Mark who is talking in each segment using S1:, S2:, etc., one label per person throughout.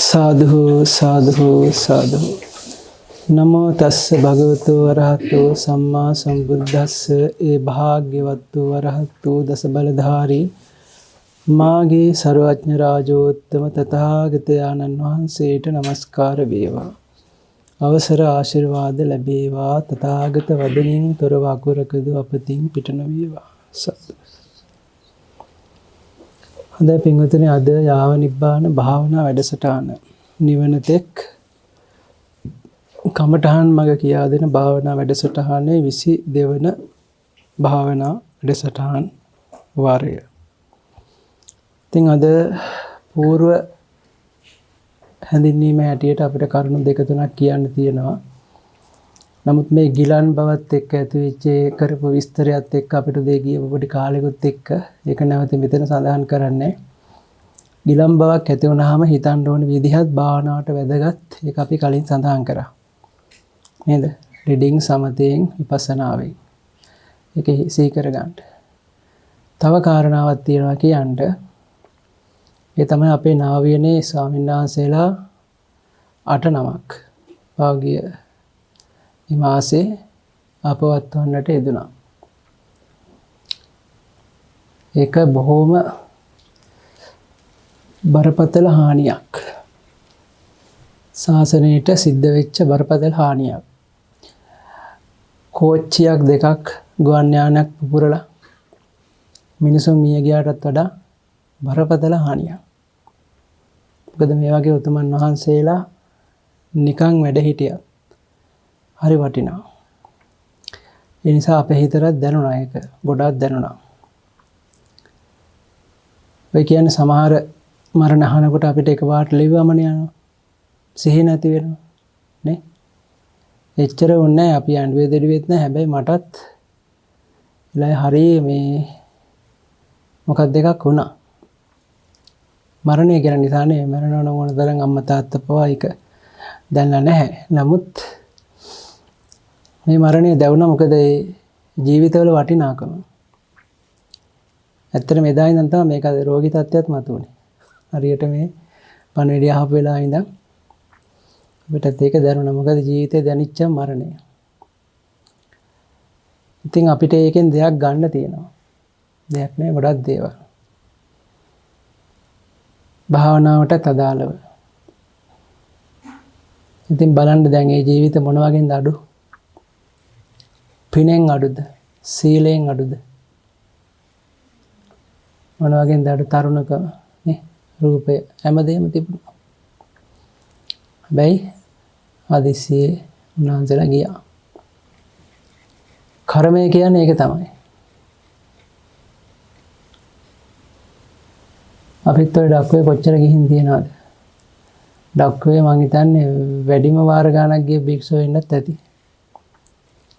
S1: साधु साधु साधु नमो तස්ස භගවතු වරහතු සම්මා සම්බුද්දස්ස ඒ භාග්‍යවතු වරහතු දස බලධාරී මාගේ ਸਰවඥ රාජෝත්තම තථාගතයන්න් වහන්සේට නමස්කාර වේවා. අවසර ආශිර්වාද ලැබේවා. තථාගත වදනින් තොර වකුරකදු අපතින් පිට නොවේවා. සත් හොඳයි පින්වතුනි, අද යාව නිබ්බාන භාවනා වැඩසටහන නිවන තෙක් කමඨහන් මග කියා දෙන භාවනා වැඩසටහනේ 22 වන භාවනා වැඩසටහන් වාරය. ඉතින් අද పూర్ව හැඳින්වීම හැටියට අපිට කරුණු දෙක තුනක් කියන්න තියෙනවා. නමුත් මේ ගිලන් බවත් එක්ක ඇතිවෙච්ච කරපු විස්තරයත් එක්ක අපිට දෙය කියපු පොඩි කාලෙකුත් එක්ක ඒක නැවත මෙතන සඳහන් කරන්නේ. ගිලන් බවක් ඇති වුනහම හිතන්න ඕන විදිහත් භාවනාවට වැදගත්. ඒක අපි කලින් සඳහන් කරා. නේද? රීඩින් සමතෙන් විපස්සනාවෙන්. ඒක සිහි කරගන්න. තව කාරණාවක් තියෙනවා කියන්න. ඒ තමයි අපේ නාවියනේ ස්වාමීන් වහන්සේලා 8 නමක් වාග්ය මේ මාසේ අපවත් වන්නට යෙදුණා. ඒක බොහොම බරපතල හානියක්. ශාසනයට සිද්ධ වෙච්ච බරපතල හානියක්. කෝච්චියක් දෙකක් ගුවන් යානයක් පුපුරලා මිනිසුන් මිය ගියාටත් වඩා බරපතල හානියක්. මොකද මේ වගේ උතුමන් වහන්සේලා නිකන් වැඩ හිටියත් හරි වටිනවා. ඒ නිසා අපේ හිතරත් දැනුණා ඒක. ගොඩාක් දැනුණා. ඔය කියන්නේ සමහර මරණ අහනකොට අපිට එකපාරට ලිව්වමනේ යනවා. සිහි නැති වෙනවා. නේ? එච්චර වුණේ අපි ඇඬුවේ දෙඩුවෙත් නැහැ. හැබැයි මටත් ඉලයි හරි මේ මොකක් දෙකක් වුණා. මරණය කියන නිසානේ මරණ ඕන තරම් අම්මා තාත්තා පවා ඒක දැනලා නැහැ. නමුත් මේ මරණය දැවුණා මොකද ඒ ජීවිතවල වටිනාකම. ඇත්තටම එදා ඉඳන් තමයි මේක රෝගී තත්ත්වයක් මතුවනේ. හරියට මේ පණිවිඩය අහපු වෙලාව ඉඳන් අපිටත් ඒක දැනුණා. මොකද ජීවිතේ දැනිච්ච මරණය. ඉතින් අපිට ඒකෙන් දෙයක් ගන්න තියෙනවා. දෙයක් නෑ, ගොඩක් දේවල්. භාවනාවටත් අදාළව. ඉතින් බලන්න දැන් මේ ජීවිත මොන වගේද අඩු? පිනෙන් අඩුද? සීලෙන් අඩුද? මොන වගේද අඩු? තරුණකම නේ, රූපය හැමදේම තිබුණා. හැබැයි ආදිසියේ උන්වහන්සේලා ගියා. කර්මය කියන්නේ ඒක තමයි. අපිත් ඔය ඩක්කුවේ කොච්චර ගිහින් තියනවද? ඩක්කුවේ මං හිතන්නේ වැඩිම වාර ගාණක් ගිය භික්ෂුව වෙන්නත් ඇති.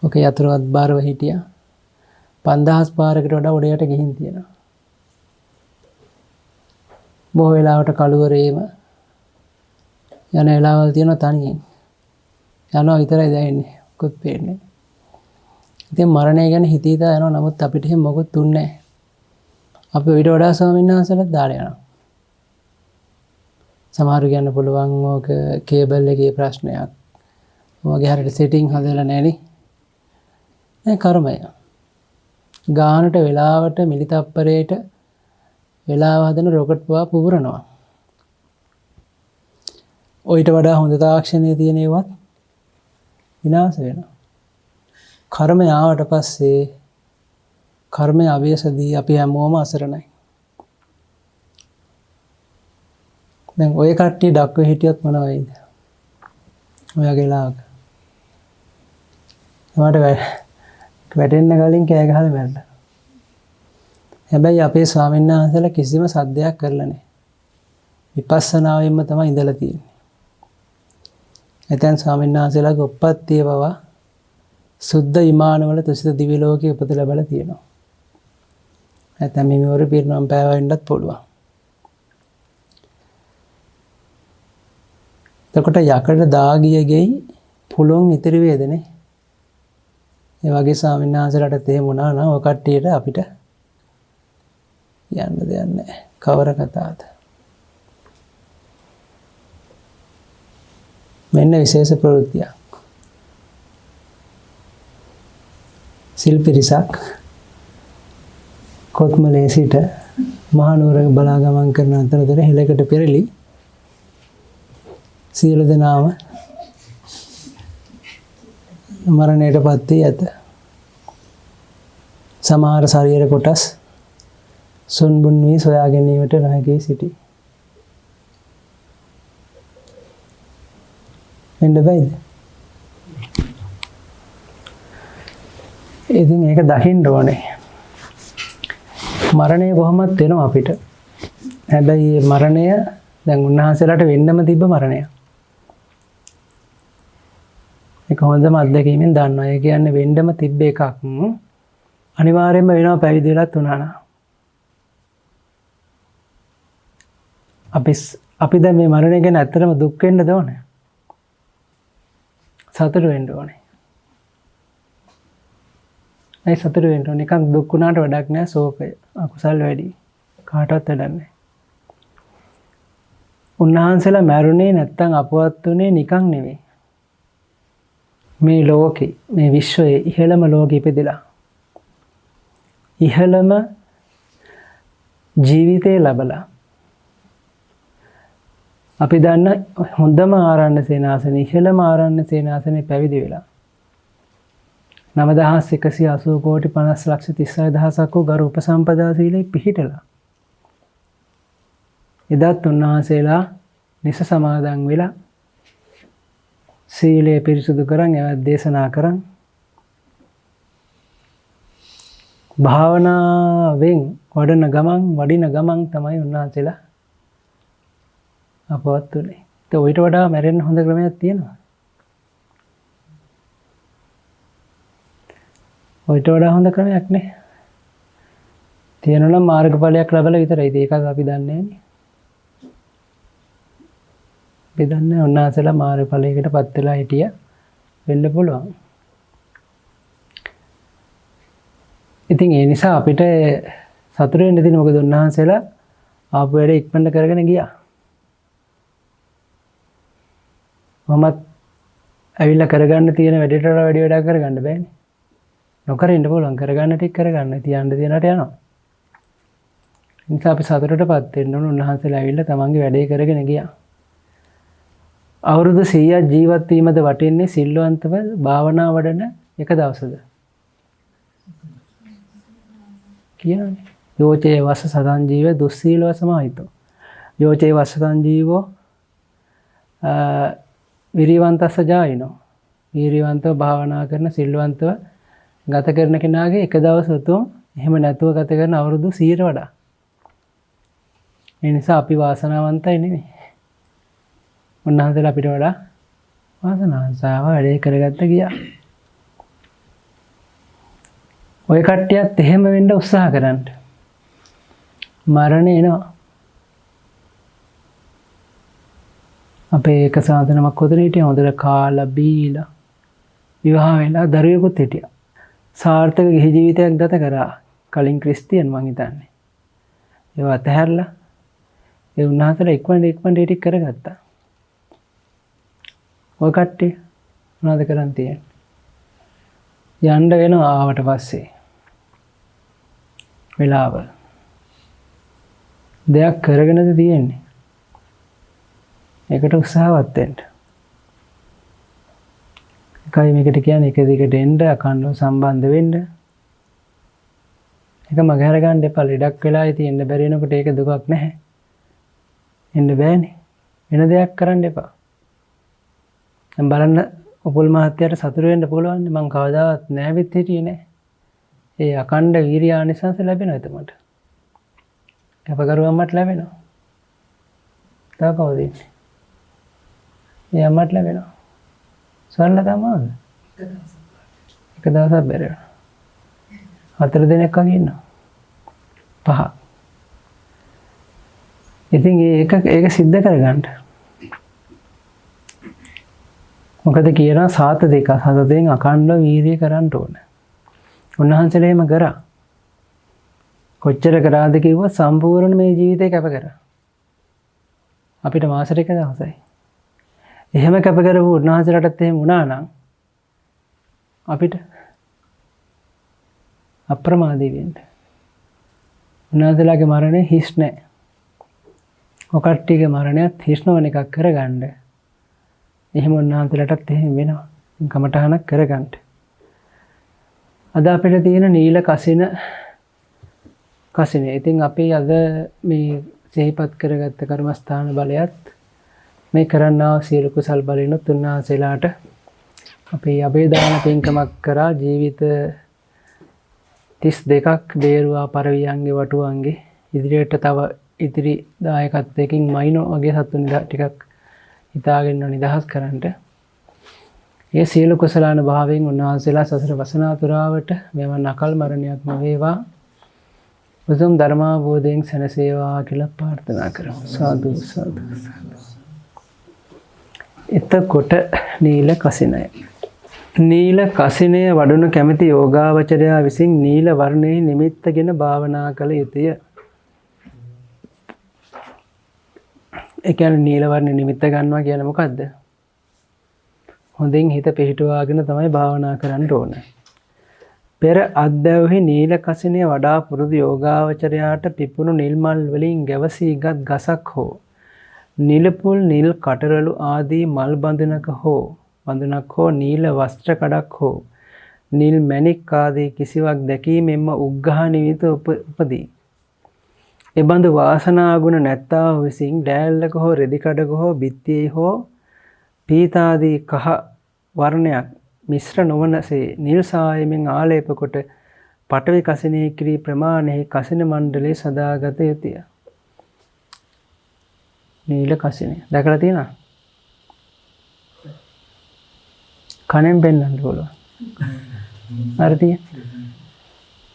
S1: ඔකේ යතුරුවත් බාරව හිටියා. 5000 පාරකට වඩා උඩයට ගිහින් තියෙනවා. බොහෝ වෙලාවට කළුවරේම යන වෙලාවල් තියෙනවා තනියෙන්. යනවා විතරයි දැනෙන්නේ. මොකුත් පේන්නේ නැහැ. ඉතින් මරණය ගැන හිතීතා යනවා. නමුත් අපිට එහෙම මොකුත් තුන්නේ නැහැ. අපි ඊට වඩා ස්වාමීන් වහන්සේලාත් දාලා යනවා. සමහර කියන්න පුළුවන් ඕක කේබල් එකේ ප්‍රශ්නයක්. ඔයගේ හරියට සෙටින් හදලා නැහැ නේ. මේ කර්මය. ගානට වෙලාවට මිලිතප්පරයට වෙලාව හදන රොකට් පවා පුපුරනවා. ඔයිට වඩා හොඳ තාක්ෂණයේ තියෙන ඒවත් විනාශ වෙනවා. කර්මය ආවට පස්සේ කර්මය අවශ්‍යදී අපි හැමෝම අසරණයි. දැන් ඔය කට්ටිය ඩක්ව හිටියොත් මොන වෙයිද? ඔයගේ ලාක. මට වැටෙන්න කලින් කෑ ගහලා මැරලා. හැබැයි අපේ ස්වාමීන් වහන්සේලා කිසිම සද්දයක් කරලා නැහැ. විපස්සනාවෙන්ම තමයි ඉඳලා තියෙන්නේ. එතෙන් ස්වාමීන් වහන්සේලාගේ උප්පත්තිය බව සුද්ධ විමානවල තුසිත දිව්‍ය ලෝකයේ උපත ලැබලා තියෙනවා. නැත්නම් මේ මෙවර පිරිනම් පෑවෙන්නත් පුළුවන්. එතකොට යකඩ දාගිය ගෙයි පුළුවන් ඉතිරි වේදනේ. ඒ වගේ ස්වාමීන් වහන්සේලාට තේම වුණා නම් ඔය කට්ටියට අපිට යන්න දෙයක් නැහැ. කවර කතාවද? මෙන්න විශේෂ ප්‍රවෘත්තියක්. සිල් පිරිසක් කොත්මලේ සිට මහනුවර බලා ගමන් කරන අතරතුර හෙළකට පෙරළි සියලු දෙනාම මරණයට පත් වී ඇත. සමහර ශරීර කොටස් සොන්බුන් වී සොයා ගැනීමට නොහැකී සිටි. එන්න බෑද? ඉතින් ඒක දකින්න ඕනේ. මරණය කොහොමද වෙනව අපිට? හැබැයි මේ මරණය දැන් උන්වහන්සේලාට වෙන්නම තිබ්බ මරණයක්. ඒක හොඳම අත්දැකීමෙන් දන්නවා. ඒ කියන්නේ වෙන්නම තිබ්බ එකක් අනිවාර්යයෙන්ම වෙනවා පැවිදි වෙලත් උනා නම්. අපි දැන් මේ මරණය ගැන ඇත්තටම දුක් වෙන්නද ඕනේ? සතුට වෙන්න ඕනේ. ඒ සතුට වෙන්න ඕනේ. නිකන් දුක් වුණාට වැඩක් නෑ. ශෝකය අකුසල් වැඩි. කාටවත් වැඩක් නෑ. උන්වහන්සේලා මැරුණේ නැත්තම් අපවත් උනේ නිකන් නෙවෙයි. මේ ලෝකේ මේ විශ්වයේ ඉහළම ලෝකෙ ඉපදෙලා ඉහළම ජීවිතේ ලැබලා අපි දන්න හොඳම ආරණ්‍ය සේනාසනේ ඉහළම ආරණ්‍ය සේනාසනේ පැවිදි වෙලා 9180 කෝටි 50 ලක්ෂ 36000ක් වූ ගරු උපසම්පදා සීලේ පිහිටලා එදාත් උන්වහන්සේලා නිස සමාදන් වෙලා සීලය පිරිසුදු කරන් ඒවත් දේශනා කරන් භාවනාවෙන් වඩින ගමන් තමයි උන්වහන්සේලා අපවත් උනේ. ඒක ඊට වඩා මැරෙන්න හොඳ ක්‍රමයක් තියෙනවා. ඊට වඩා හොඳ ක්‍රමයක් නේ. තියෙනවා නම් මාර්ගඵලයක් ලැබලා විතරයි. ඒක අපි දන්නේ නැහැ. අපි දන්නේ උන්වහන්සේලා මාර්ගඵලයකට පත් වෙලා හිටියා වෙන්න පුළුවන්. ඉතින් ඒ නිසා අපිට සතුට වෙන්න තියෙන මොකද උන්වහන්සේලා ආපු වැඩ ඉක්මනට කරගෙන ගියා. මමත් ඇවිල්ලා කරගන්න තියෙන වැඩේට වඩා වැඩි වැඩක් කරගන්න බෑනේ. නොකර ඉන්න පුළුවන් කරගන්න ටික කරගන්න තියන්න තියනට යනවා. ඒ නිසා අපි සතුටටපත් වෙන්න ඕන උන්වහන්සේලා ඇවිල්ලා තමන්ගේ වැඩේ කරගෙන ගියා. අවුරුදු 100ක් ජීවත් වීමද වටින්නේ සිල්වන්තව භාවනා වඩන එක දවසද? කියන්නේ යෝචේ වස සතං ජීව දුස්සීලව සමාහිතෝ. යෝචේ වස සතං ජීවෝ විරියවන්තස්ස ජායිනෝ. විරියවන්තව භාවනා කරන සිල්වන්තව ගත කරන කෙනාගේ එක දවස උතුම් එහෙම නැතුව ගත කරන අවුරුදු 100ට වඩා. ඒ නිසා අපි වාසනාවන්තයි නෙමෙයි. උන්වහන්සේලා අපිට වඩා වාසනාවන්තව වැඩේ කරගත්ත ගියා. ඔය කට්ටියත් එහෙම වෙන්න උත්සාහ කරන්න. මරණය එනවා. අපේ එක සාධනමක් හොදන හිටියා හොඳට කාලා බීලා විවාහ වෙලා දරුවෙකුත් හිටියා. සාර්ථක ගිහි ජීවිතයක් ගත කරා. කලින් ක්‍රිස්තියන් මං හිතන්නේ. ඒවා අතහැරලා ඒ උන්වහන්සේලා ඉක්මනට ටික කරගත්තා. ඔය කට්ටිය මොනවද කරන් තියෙන්නේ? යන්න වෙනවා ආවට පස්සේ. වෙලාව. දෙයක් කරගෙනද තියෙන්නේ. ඒකට උත්සාහවත් වෙන්න. එකයි මේකට කියන්නේ එක දිගට එන්න අකණ්ඩව සම්බන්ධ වෙන්න. ඒක මගහැර ගන්න එපා. ලෙඩක් වෙලා තියෙන්න බැරි වෙනකොට ඒක දුකක් නැහැ. එන්න බෑනේ. වෙන දෙයක් කරන්න එපා. දැන් බලන්න උපුල් මහත්තයාට සතුට වෙන්න පුළුවන්. මං කවදාවත් නැවෙත් හිටියේ නෑ. ඒ අකණ්ඩ වීර්ය ආනිසංස ලැබෙනවා එතකොට. කැපකරුවන්ට ලැබෙනවා. තව කවුද ඉන්නේ? ඒ අම්මට ලැබෙනවා. සරල තමයිද? එක දවසක් බැරි වෙනවා. 4 දිනක් වගේ ඉන්නවා. 5. ඉතින් ඒක සිද්ධ කරගන්න. මොකද කියනවා සාත දෙක සතෙන් අකණ්ඩව වීර්ය කරන්න ඕන. උන්වහන්සේලා එහෙම කරා. කොච්චර කරාද කිව්වොත් සම්පූර්ණ මේ ජීවිතේ කැප කරා. අපිට මාසෙට එක දවසයි. එහෙම කැප කරපු උන්වහන්සේලාටත් එහෙම වුණා නම් අපිට අප්‍රමාදී වෙන්න. උන්වහන්සේලාගේ මරණය හිස් නැහැ. ඔය කට්ටියගේ මරණයත් හිස් නොවන එකක් කරගන්න. එහෙම උන්වහන්සේලාටත් එහෙම වෙනවා. කමටහනක් කරගන්න. අද අපිට තියෙන නීල කසිනේ. ඉතින් අපි අද මේ සිහිපත් කරගත්ත කර්මස්ථාන බලයත් මේ කරන්නා සියලු කුසල් බලෙනුත් උන්වහන්සේලාට අපි අබේදාන පින්කමක් කරා ජීවිත 32ක් බේරුවා පරවියන්ගේ වටුවන්ගේ ඉදිරියට තව ඉදිරි දායකත්වයකින් මයිනෝ වගේ සතුන් ටිකක් හිතාගෙන නිදහස් කරන්නට ඒ සියලු කුසලාන භාවයෙන් උන්වහන්සේලා සසර වසනාතුරාවට මෙවන් අකල් මරණයක් නොවේවා උතුම් ධර්මාවබෝධයෙන් සැනසේවා කියලා ප්‍රාර්ථනා කරමු. සාදු සාදු. එතකොට නීල කසිනය. නීල කසිනය වඩනු කැමති යෝගාවචරයා විසින් නීල වර්ණයේ නිමිත්තගෙන භාවනා කළ යුතුය. ඒ කියන්නේ නීල වර්ණ නිමිත්ත ගන්නවා කියන්නේ මොකද්ද? හොඳින් හිත පිහිටුවාගෙන තමයි භාවනා කරන්න ඕන. පෙර අද්දැව්හි නීල කසිනය වඩා පුරුදු යෝගාවචරයාට පිපුණු නිල් මල් වලින් ගැවසීගත් ගසක් හෝ නිලපුල් නිල් කටරළු ආදී මල් බඳුනක් හෝ නීල වස්ත්‍ර කඩක් හෝ නිල් මැණික් ආදී කිසිවක් දැකීමෙන්ම උග්ඝහ නිමිත උපදී. එබඳු වාසනා ගුණ නැත්තා විසින් ඩෑල්ලක හෝ රෙදි කඩක හෝ බිත්තියේ හෝ පීතාදී කහ වර්ණයක් මිශ්‍ර නොවනසේ නිල් සායමෙන් ආලේප කොට පඨවි කසිනේ කිරී ප්‍රමාණෙහි කසින මණ්ඩලයේ සදාගත යුතුය. නීල කසිනේ දැකලා තියෙනවද? කණෙන් පෙන්වන්න පුළුවන්. හරිද?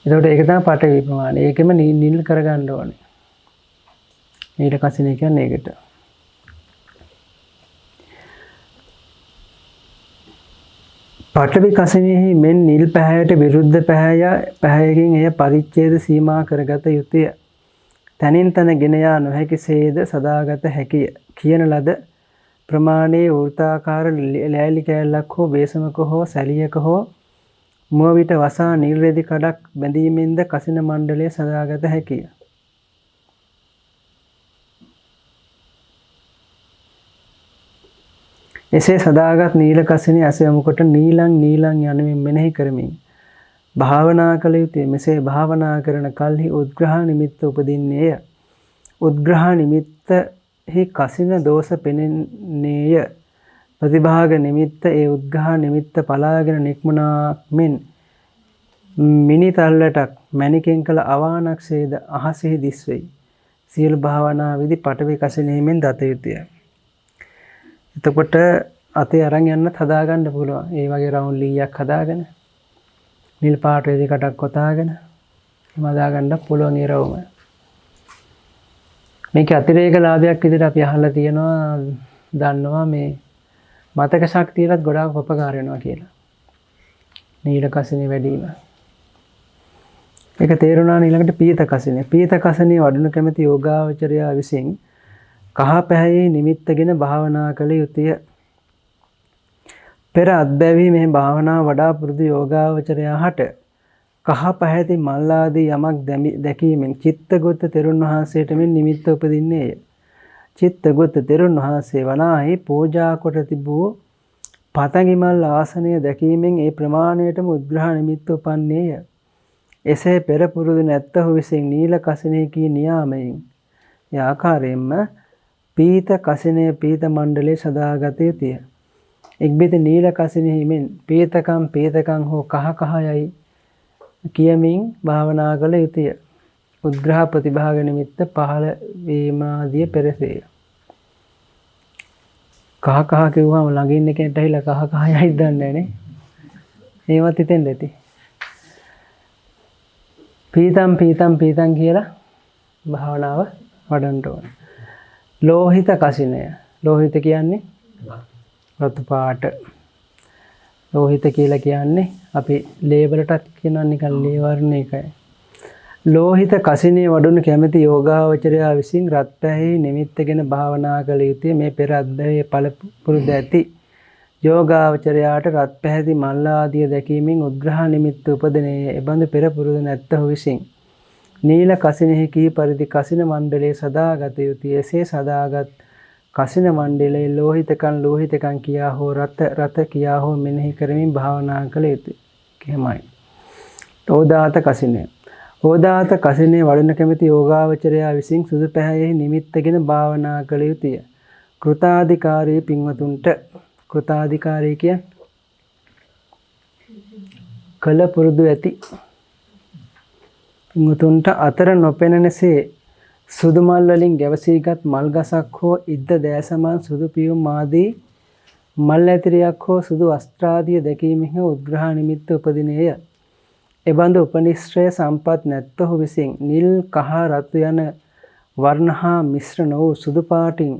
S1: එතකොට ඒක තමයි පඨවි ප්‍රමාණය. ඒකෙම නිල් කරගන්න ඕනේ. නීල කසිනේ කියන්නේ ඒකට. පඨවි කසිනෙහි මෙන් නිල් පැහැයට විරුද්ධ පැහැයකින් එය පරිච්ඡේද සීමා කරගත යුතුය. තනින් තන ගෙන යා නොහැකි සේද සදාගත හැකිය. කියන ලද ප්‍රමාණයේ වෘත්තාකාර ලෑලි කෑල්ලක් හෝ බේසමක හෝ සැලියක හෝ මුව විට වසා නිල් රෙදි කඩක් බැඳීමෙන්ද කසින මණ්ඩලය සදාගත හැකිය. එසේ සදාගත් නීල කසිනේ ඇස යොමු කොට නීලං යනුවෙන් මෙනෙහි කරමින් භාවනා කළ යුතුය. මෙසේ භාවනා කරන කල්හි උද්ග්‍රහ නිමිත්ත උපදින්නේය. උද්ග්‍රහ නිමිත්තෙහි කසින දෝෂ පෙනෙන්නේය. ප්‍රතිභාග නිමිත්ත ඒ උද්ග්‍රහ නිමිත්ත පලාගෙන නික්මුණාක් මෙන් මිනි තල්ලටක් මණිකෙන් කළ අවානක්සේද අහසෙහි දිස්වෙයි. සියලු භාවනා විදි පඨවි කසිනෙහිමෙන් දත යුතුය. එතකොට අතේ අරන් යන්නත් හදාගන්න පුළුවන්. ඒ වගේ රවුන්ඩ් ලීයක් හදාගෙන නිල් පාට රෙදි කටක් කොතාගෙන එහෙම හදාගන්න පුළුවන් ඒ රවුම. මේක අතිරේක ලාභයක් විදිහට අපි අහලා තියෙනවා දන්නවා මේ මතක ශක්තියටත් ගොඩාක් උපකාර වෙනවා කියලා. නීල කසිනේ වැඩි වීම. ඒක තේරුණා ඊළඟට පීත කසිනේ. පීත කසිනේ වඩනු කැමති යෝගාවචරයා විසින් කහ පැහැයෙහි නිමිත්තගෙන භාවනා කළ යුතුය. පෙර අත්බැවි මේ භාවනා වඩා පුරුදු යෝගාවචරයාට කහ පැහැති මල් ආදී යමක් දැකීමෙන් චිත්තගත තෙරුන් වහන්සේට මෙන් නිමිත්ත උපදින්නේය. චිත්තගත තෙරුන් වහන්සේ වනාහි පූජා කොට තිබූ පතඟි මල් ආසනය දැකීමෙන් ඒ ප්‍රමාණයටම උද්ග්‍රහ නිමිත්ත උපන්නේය. එසේ පෙර පුරුදු නැත්තහු විසින් නීල කසිනේ කී නියාමයෙන් ඒ ආකාරයෙන්ම පීත කසිනේ පීත මණ්ඩලයේ සදාගත යුතුය. එක්බිත නීල කසිනෙහි මෙන් පීතකම් හෝ කහ යයි කියමින් භාවනා කළ යුතුය. උද්ග්‍රහ ප්‍රතිභාග නිමිත්ත පහළ වීමාදිය පෙරසේය. කහ කිව්වම ළඟින් එකෙන්ට ඇහිලා කහ යයි දන්නේ නැනේ. ඒවත් හිතෙන්න ඇති. පීතම් කියලා භාවනාව වඩන්න ඕන. ලෝහිත කසිනය. ලෝහිත කියන්නේ රතු පාට. ලෝහිත කියලා කියන්නේ අපි ලේ වලටත් කියනවා නිකන් ලේ වර්ණ එකයි. ලෝහිත කසිනේ වඩුණු කැමැති යෝගාවචරයා විසින් රත් පැහැයෙහි නිමිත්තගෙන භාවනා කළ යුතුය. මේ පෙර අත්බැවේ පළපුරුද ඇති යෝගාවචරයාට රත් පැහැති මල් ආදිය දැකීමෙන් උද්ග්‍රහ නිමිත්ත උපදිනේය. එබඳු පෙර පුරුදු නැත්තහු විසින් නීල කසිනෙහි කී පරිදි කසින මණ්ඩලයේ සදාගත යුතුය. එසේ සදාගත් කසින මණ්ඩලයේ ලෝහිතකන් කියා හෝ රත කියා හෝ මෙනෙහි කරමින් භාවනා කළ යුතුය. එහෙමයි. ඕදාත කසිනය. ඕදාත කසිනේ වඩන කැමැති යෝගාවචරයා විසින් සුදු පැහැයෙහි නිමිත්තගෙන භාවනා කළ යුතුය. කෘතාධිකාරී පින්වතුන්ට කෘතාධිකාරී කියන්නේ කල පුරුදු ඇති පින්වතුන්ට අතර නොපෙනෙනසේ සුදු මල් වලින් ගැවසීගත් මල් ගසක් හෝ ඉද්ද දෑසමන් සුදු පියුම් ආදී මල් ඇතිරියක් හෝ සුදු වස්ත්‍රාදිය දැකීමෙහි උද්ග්‍රහ නිමිත්ත උපදිනේය. එබඳු උපනිශ්‍රය සම්පත් නැත්තහු විසින් නිල් කහ රතු යන වර්ණ හා මිශ්‍ර නොවූ සුදු පාටින්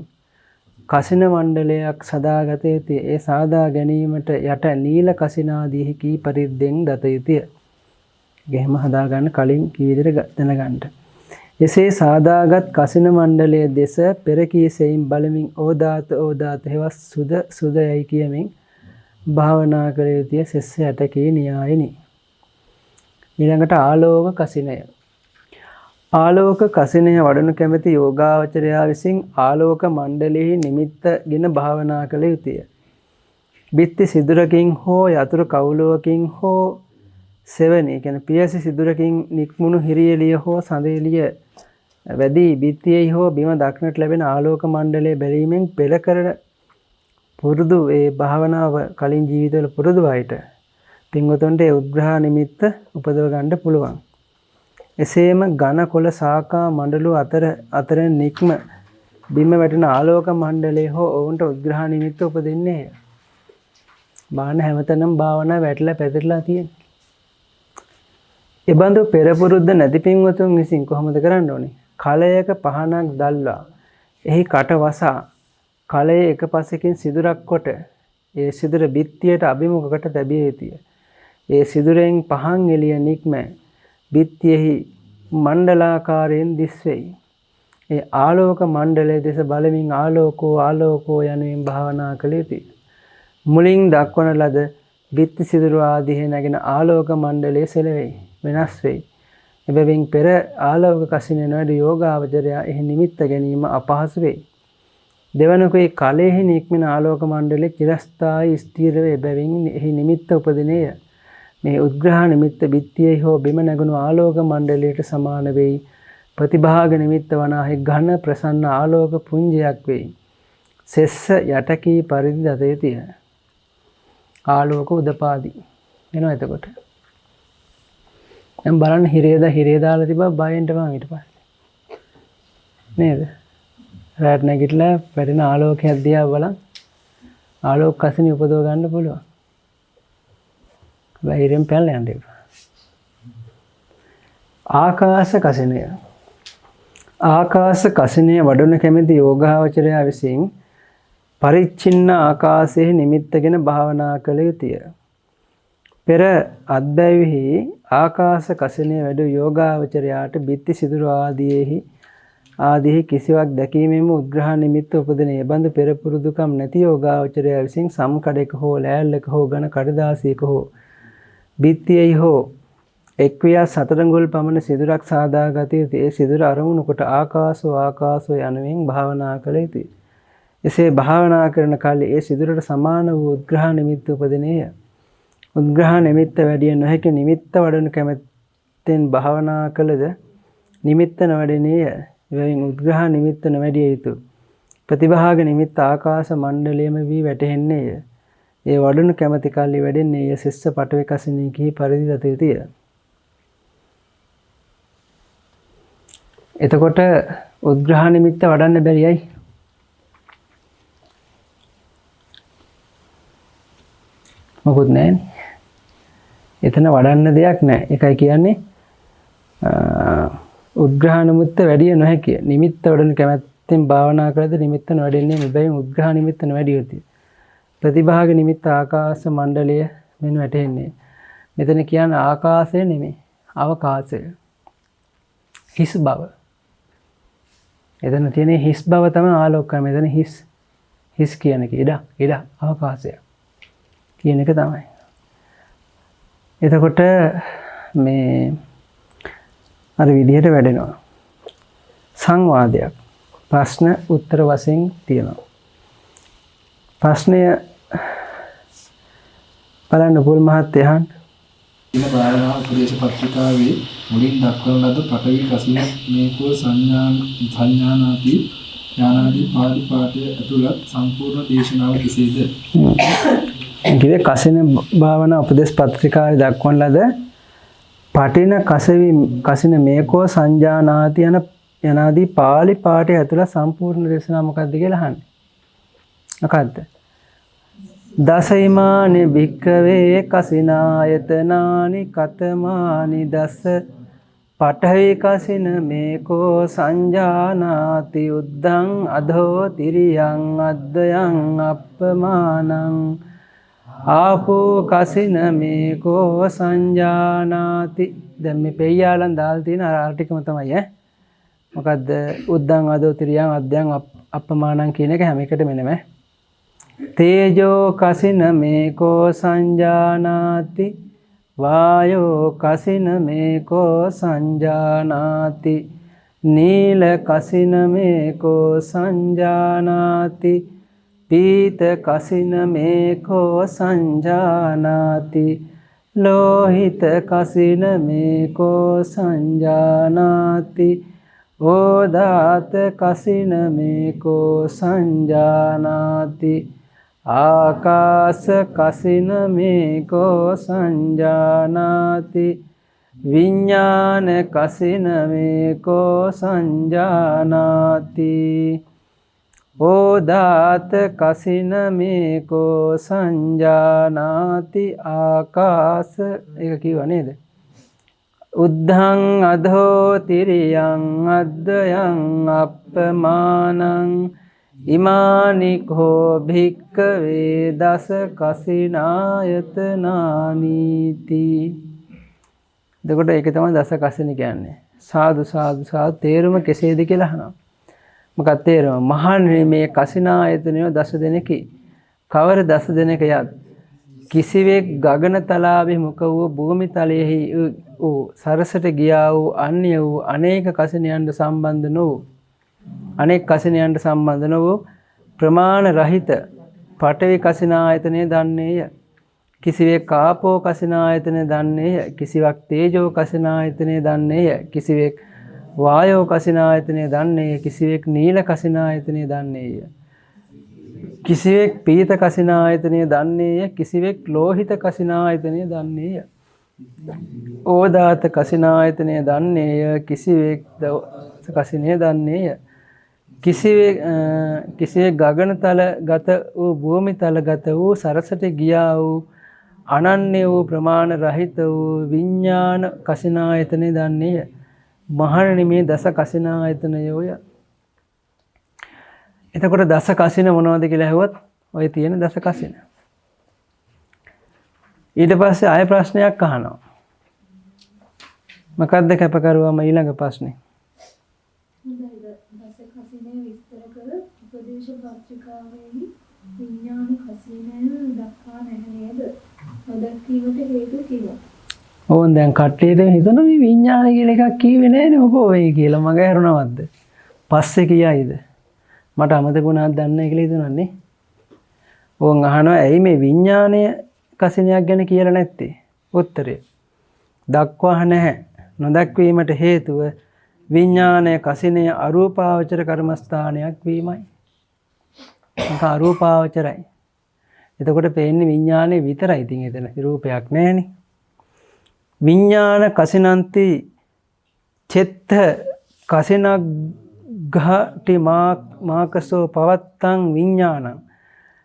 S1: කසින මණ්ඩලයක් සදාගත යුතුය. ඒ සාදා ගැනීමට යට නීල කසිනාදීහි කී පරිද්දෙන් දත යුතුය. ගෙහෙම හදාගන්න කලින් කී විදිහට දැනගන්න. එසේ සාදාගත් කසින මණ්ඩලයේ දෙස පෙර කී සෙයින් බලමින් ඕදාත හෙවත් සුද යයි කියමින් භාවනා කළ යුතුය. සෙස්ස යට කී න්‍යායිනි. ඊළඟට ආලෝක කසිනය. ආලෝක කසිනය වඩනු කැමැති යෝගාවචරයා විසින් ආලෝක මණ්ඩලයෙහි නිමිත්තගෙන භාවනා කළ යුතුය. බිත්ති සිදුරකින් හෝ යතුරු කවුලුවකින් හෝ සෙවණි කියන්නේ පියසි සිදුරකින් නික්මුණු හිරියලිය හෝ සඳෙලිය වැඩි බිත්තියෙහි හෝ බිම දක්නට ලැබෙන ආලෝක මණ්ඩලය බැලීමෙන් පෙර කරන පුරුදු ඒ භාවනාව කලින් ජීවිතවල පුරුදු අයට පින්වතුන්ට ඒ උද්ග්‍රහ නිමිත්ත උපදව ගන්න පුළුවන්. එසේම ඝන කොළ සාකා මණ්ඩලු අතර නික්ම බිම වැටෙන ආලෝක මණ්ඩලයේ හෝ ඔවුන්ට උද්ග්‍රහ නිමිත්ත උපදින්නේ. බාහන හැමතැනම භාවනා වැටලා පැතිරලා තියෙනවා. එබඳු පෙර පුරුද්ද නැති පින්වතුන් විසින් කොහොමද කරන්න ඕනේ? කලයක පහනක් දැල්වා එහි කට වසා කලයේ එක පසකින් සිදුරක් කොට ඒ සිදුර බිත්තියට අභිමුඛකට තැබිය යුතුය. ඒ සිදුරෙන් පහන් එළිය නික්ම බිත්තියෙහි මණ්ඩලාකාරයෙන් දිස්වෙයි. ඒ ආලෝක මණ්ඩලයේ දෙස බලමින් ආලෝකෝ යනුවෙන් භාවනා කළ යුතුය. මුලින් දක්වන ලද බිත්ති සිදුරු ආදී නැගෙන ආලෝක මණ්ඩලයේ සෙලවෙයි වෙනස් වෙයි. එබැවින් පෙර ආලෝක කසිනේ නොවැඩ යෝගාවචරයා එහි නිමිත්ත ගැනීම අපහසු වෙයි. දෙවනුකේ කලෙහි නික්මන ආලෝක මණ්ඩලයේ චිරස්ථායි ස්ථිර වේ. එබැවින් එහි නිමිත්ත උපදිනේය. මේ උද්ග්‍රහ නිමිත්ත බිත්තියෙහි හෝ බිම නැගුණු ආලෝක මණ්ඩලයට සමාන වෙයි. ප්‍රතිභාග නිමිත්ත වනාහි ඝන ප්‍රසන්න ආලෝක පුංජයක් වෙයි. සෙස්ස යටකී පරිදි දත යුතුය. ආලෝක උදපාදී එනවා එතකොට. දැන් බලන්න හිරේ දාලා තිබ්බා බයෙන්ට මම ඊට පස්සේ. නේද? රාත් නැගිටලා වැටෙන ආලෝකයක් දිහා බලන් ආලෝක කසිනිය උපදව ගන්න පුළුවන්. බයිරෙන් පැනලා යන්න එපා. ආකාශ කසිනය. ආකාශ කසිනය වඩන කැමැති යෝගාවචරයා විසින් පරිච්ඡින්න ආකාශයේ නිමිත්තගෙන භාවනා කළ යුතුය. පෙර අත්බැවිහි ආකාශ කසිනය වැඩ යෝගාවචරයාට බිත්ති සිදුරු ආදී කිසිවක් දැකීමෙන්ම උද්ග්‍රහ නිමිත්ත උපදිනේ. බඳු පෙර පුරුදුකම් නැති යෝගාවචරයා විසින් සම් කඩක හෝ ලෑල්ලක හෝ ඝන කඩදාසියක හෝ බිත්තියෙහි හෝ එක්වියා සතරඟුල් පමණ සිදුරක් සාදා ගත යුතුය. ඒ සිදුර අරමුණු කොට ආකාසෝ යනුවෙන් භාවනා කළ යුතුය. එසේ භාවනා කරන කල්ලි ඒ සිදුරට සමාන වූ උද්ග්‍රහ නිමිත්ත උපදිනේය. උද්ග්‍රහ නිමිත්ත වැඩිය නොහැකි නිමිත්ත වඩන කැමැත්තෙන් භාවනා කළද නිමිත්ත නොවැඩෙනේය. එබැවින් උද්ග්‍රහ නිමිත්ත නොවැඩිය යුතුය. ප්‍රතිභාග නිමිත්ත ආකාශ මණ්ඩලයේම වී වැටෙන්නේය. ඒ වඩනු කැමැති කල්ලි වැඩෙන්නේය. සෙස්ස පටවේ කසිනේ කී පරිදි දත යුතුය. එතකොට උද්ග්‍රහ නිමිත්ත වඩන්න බැරියයි. මොකුත් නැහැ. එතන වඩන්න දෙයක් නැහැ. ඒකයි කියන්නේ උද්ග්‍රහ නිමිත්ත වැඩි නොහැකිය. නිමිත්ත වඩන කැමැත්තෙන් භාවනා කළද නිමිත්ත නොවැඩෙන්නේ මෙබැවින් උද්ග්‍රහ නිමිත්ත නොවැඩිය යුතුය. ප්‍රතිභාග නිමිත්ත ආකාශ මණ්ඩලය මෙන්න වැටෙන්නේ. මෙතන කියන්නේ ආකාශය නෙමෙයි අවකාශය. හිස් බව. එතන තියෙන හිස් බව තමයි ආලෝකය. මෙතන හිස් කියන එක ඉඩ අවකාශය කියන එක තමයි. එතකොට මේ අර විදිහට වැඩෙනවා. සංවාදයක් ප්‍රශ්න උත්තර වශයෙන් තියෙනවා. ප්‍රශ්නය බලන්න පුල් මහත්තයා
S2: ඉන භාවනා උපදේශ පත්‍රිකාවේ මුලින් දක්වන ලද පඨවි කසින මේකෝ සංඥානාති ඥානාදී පාළි පාඨය ඇතුළත් සම්පූර්ණ දේශනාව කෙසේද?
S1: ඉතින් කසින භාවනා උපදේශ පත්‍රිකාවේ දක්වන ලද පඨින කසින මේකෝ සංඥානාති යනාදී පාළි පාඨය ඇතුළත් සම්පූර්ණ දේශනාව මොකක්ද කියලා අහන්නේ. මොකද්ද? දසයිමානි භික්ඛවේ කසිනායතනානි කතමානි දස පඨවි කසින මේකෝ සංජානාති උද්ධං අධෝ තිරියං අද්දයං අප්පමානං ආපෝ කසින මේකෝ සංජානාති. දැන් මේ පෙయ్యාලන් දාලා තියෙන අර ටිකම තමයි මොකද්ද? උද්ධං අධෝ තිරියං අද්දයං අප්පමානං කියන එක හැම එකටම එනම තේජෝ කසින මේකෝ සංජානාති වායෝ කසින මේකෝ සංජානාති නීල කසින මේකෝ සංජානාති පීත කසින මේකෝ සංජානාති ලෝහිත කසින මේකෝ සංජානාති ඕදාත කසින මේකෝ සංජානාති ආකාස කසින මේකෝ සංජානාති විඥාන කසින මේකෝ සංජානාති ඕදාත කසින මේකෝ සංජානාති ආකාස. ඒක කිව්වා නේද? උද්ධං අධෝ තිරියං අද්දයං අප්පමානං ඉමානිකෝ භික්ඛවේ දස කසිනායතනානීති. එතකොට ඒක තමයි දස කසින කියන්නේ. සාදු තේරුම කෙසේද කියලා අහනවා. මොකක්ද තේරුම? මහණෙනි මේ කසිනායතනය දස දෙනෙකි. කවර දස දෙනෙක යත් කිසිවෙක් ගගන තලාවේ මුක වූ භූමි තලයෙහි වූ සරසට ගියා වූ අන්‍ය වූ අනේක කසිනයන්ට සම්බන්ධ නොවූ අනෙක් කසිනයන්ට සම්බන්ධ නොවූ ප්‍රමාණ රහිත පඨවි කසිනායතනය දන්නේය. කිසිවෙක් ආපෝ කසිනායතනය දන්නේය. කිසිවක් තේජෝ කසිනායතනය දන්නේය. කිසිවෙක් වායෝ කසිනායතනය දන්නේය. කිසිවෙක් නීල කසිනායතනය දන්නේය. කිසිවෙක් පීත කසිනායතනය දන්නේය. කිසිවෙක් ලෝහිත කසිනායතනය දන්නේය. ඕදාත කසිනායතනය දන්නේය. කිසිවෙක් දස කසිනය දන්නේය. කිසිවෙක් ගගනතල ගත වූ භූමි තල ගත වූ සරසට ගියා වූ අනන්‍ය වූ ප්‍රමාණ රහිත වූ විඥාන කසිනායතනය දන්නේය. මහණෙනි මේ දස කසිනායතනයෝය. එතකොට දස කසින මොනවද කියලා ඇහුවොත් ඔය තියෙන දස කසින. ඊට පස්සේ ආය ප්‍රශ්නයක් අහනවා. මොකක්ද කැපකරුවාම ඊළඟ ප්‍රශ්නේ?
S3: දස කසිනේ විස්තර කර උපදේශ පත්‍රිකාවෙහි විඥාන කසිනය දක්වා නැහැ නේද? නොදැක්වීමට හේතු කිව්වා.
S1: ඕන් දැන් කට්ටියට හිතන මේ විඥාන කියලා එකක් කිව්වේ නෑනේ මොකෝ වෙයි කියලා. මගේ හරුණවද්ද? පස්සේ කියයිද? මට අමතකුණාක් දන්නේ නැහැ කියලා හිතනන්නේ. ඕන් අහනවා ඇයි මේ විඥානය කසිනයක් ගැන කියලා නැත්තේ? උත්තරය දක්වා නැහැ. නොදක්වීමට හේතුව විඥානය කසිනය අරූපාවචර කර්මස්ථානයක් වීමයි. ඒක අරූපාවචරයි. එතකොට පේන්නේ විඥානේ විතරයි. ඉතින් එතන රූපයක් නැහැනේ. විඥාන කසිනන්ති චෙත්ත කසිනග්ඝටි මාකසෝ පවත්තං විඥානං.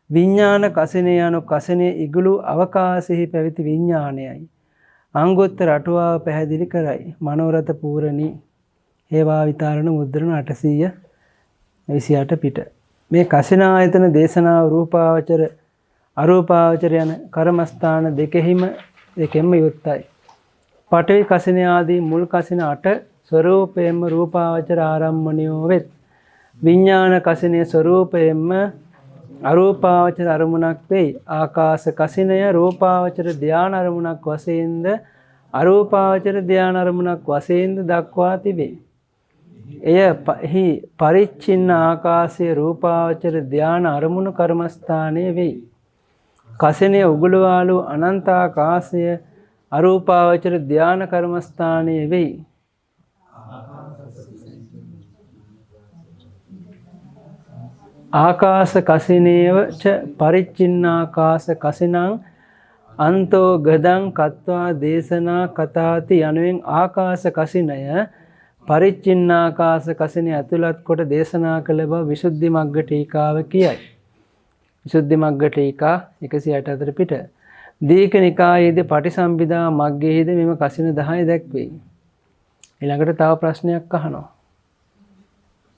S1: විඥාන කසිනේ යනු කසිනේ ඉගුළු අවකාශෙහි පැවති විඥානයයි. අංගුත්තර අටුවාව පැහැදිලි කරයි. මනෝරත පූරණී හේවා විතරණ මුද්‍රණ 828 පිට. මේ කසිනායතන දේශනාව රූපාවචර අරූපාවචර යන කර්මස්ථාන දෙකෙන්ම යුක්තයි. පඨවි කසින ආදී මුල් කසින 8 ස්වરૂපයෙන්ම රූපාවචර ආරම්මණයෝ වෙත්. විඥාන කසිනේ ස්වરૂපයෙන්ම අරූපාවචර අරමුණක් වෙයි. ආකාශ කසිනය රූපාවචර ධාන අරමුණක් වශයෙන්ද අරූපාවචර ධාන අරමුණක් වශයෙන්ද දක්වා තිබේ. එහි පරිච්ඡින්න ආකාශයේ රූපාවචර ධාන අරමුණු කර්මස්ථානයේ වෙයි. කසිනේ උගුලවාලු අනන්ත ආකාශය අරූපාවචර ධාන කර්මස්ථානයේ වෙයි. ආකාශ කසිනේව ච පරිච්ඡින්නාකාශ කසිනං අන්තෝ ගදං කତ୍වා දේශනා කතාති යනුවෙන් ආකාශ කසිනය පරිච්ඡින්නාකාශ කසිනය ඇතුළත් කොට දේශනා කළ බව විසුද්ධි මග්ග ටීකාව කියයි. විසුද්ධි මග්ග ටීකා 164 පිට. දීඝ නිකායේදී පටිසම්භිදා මග්ගයේදී මෙම කසින 10 දැක්වෙයි. ඊළඟට තව ප්‍රශ්නයක් අහනවා.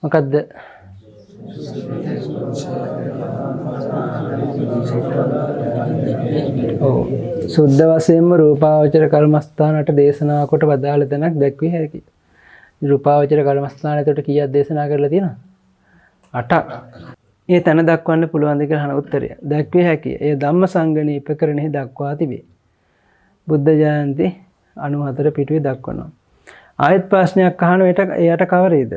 S1: මොකද්ද? සුද්ධ වශයෙන්ම රූපාවචර කර්මස්ථානට දේශනා කොට වදාළ තැනක් දැක්විය හැකියි. රූපාවචර කර්මස්ථානයට කීයක් දේශනා කරලා තියෙනවද? 8ක්. ඒ තැන දක්වන්න පුළුවන් ද කියලා අහන උත්තරය. දැක්විය හැකියි. එය ධම්මසංගණී ප්‍රකරණෙහි දක්වා තිබේ. බුද්ධ ජයන්ති 94 පිටුවේ දක්වනවා. ආයත් ප්‍රශ්නයක් අහන එයට කවරේද?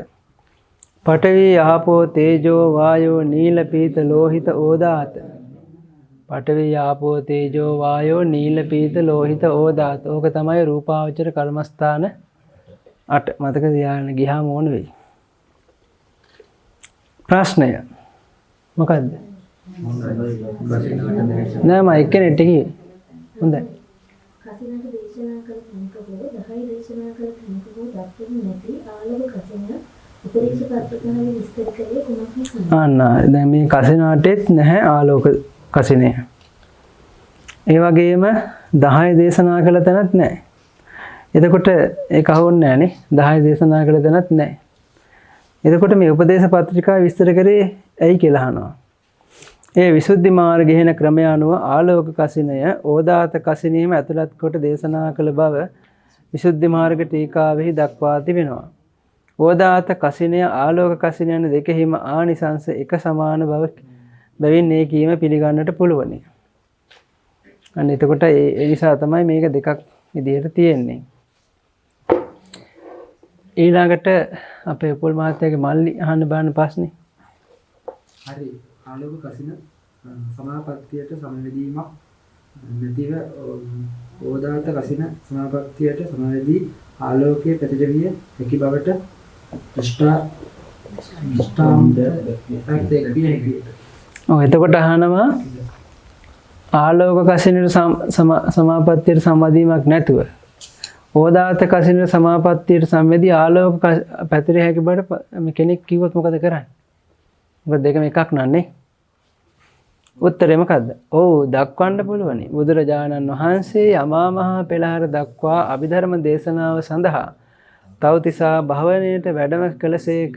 S1: පඨවි ආපෝ තේජෝ වායෝ නීල පීත ලෝහිත ඕදාත. පඨවි ආපෝ තේජෝ වායෝ නීල පීත ලෝහිත ඕදාත. ඕක තමයි රූපාවචර කර්මස්ථාන 8. මතක තියාගන්න ගියාම ඕන වෙයි. ප්‍රශ්නය මොකද්ද? නෑ මම එක්කෙනෙක් කිව්වේ. හොඳයි.
S4: කසිනට දේශනා කළ තැනක හෝ 10 දේශනා කළ තැනක හෝ දක්වන්නේ නැති ආලෝක කසිනය උපදේශ පත්‍රකයේ විස්තර කරේ කොහොමද?
S1: දැන් මේ කසිනාටෙත් නැහැ ආලෝක කසිනය. ඒ වගේම 10 දේශනා කළ තැනත් නැහැ. එතකොට ඒක අහුන්නේ නැහනේ. 10 දේශනා කළ තැනත් නැහැ. එතකොට මේ උපදේශ පත්‍රිකාව විස්තර කරේ ඇයි කියලා අහනවා. ඒ විසුද්ධි මාර්ගයේ යන ක්‍රමය අනුව ආලෝක කසිනය ඕදාත කසිනීම ඇතුළත් කොට දේශනා කළ බව විසුද්ධි මාර්ග ටීකාවෙහි දක්වා තිබෙනවා. ඕදාත කසිනය ආලෝක කසිනය යන දෙකෙහිම ආනිසංස එක සමාන බවින් මේ කීම පිළිගන්නට පුළුවනි. අන්න එතකොට ඒ නිසා තමයි මේක දෙකක් විදිහට තියෙන්නේ. ඊළඟට අපේ උපුල් මහත්තයාගේ මල්ලි අහන්න බලන්න ප්‍රශ්නේ.
S2: හරි. ආලෝක කසින සමාපත්තියට සමවැදීමක් නැතිව ඕදාත කසින සමාපත්තියට සමවැදී ආලෝකයේ ප්‍රතිජවිය හැකි බවට
S1: එතකොට අහනවා ආලෝක කසිනට සමාපත්තියට සම්බන්ධීමක් නැතුව ඕදාත කසිනට සමාපත්තියට සම්බන්ධී ආලෝක පැතිරිය හැකි බවට කෙනෙක් කිව්වොත් මොකද කරන්නේ? මොකද දෙකම එකක් නන්නේ. උත්තරේ මොකද්ද? ඔව් දක්වන්න පුළුවනි. බුදුරජාණන් වහන්සේ යමා මහ පෙළහර දක්වා අභිධර්ම දේශනාව සඳහා තවතිසා භවණයට වැඩම කළසේක.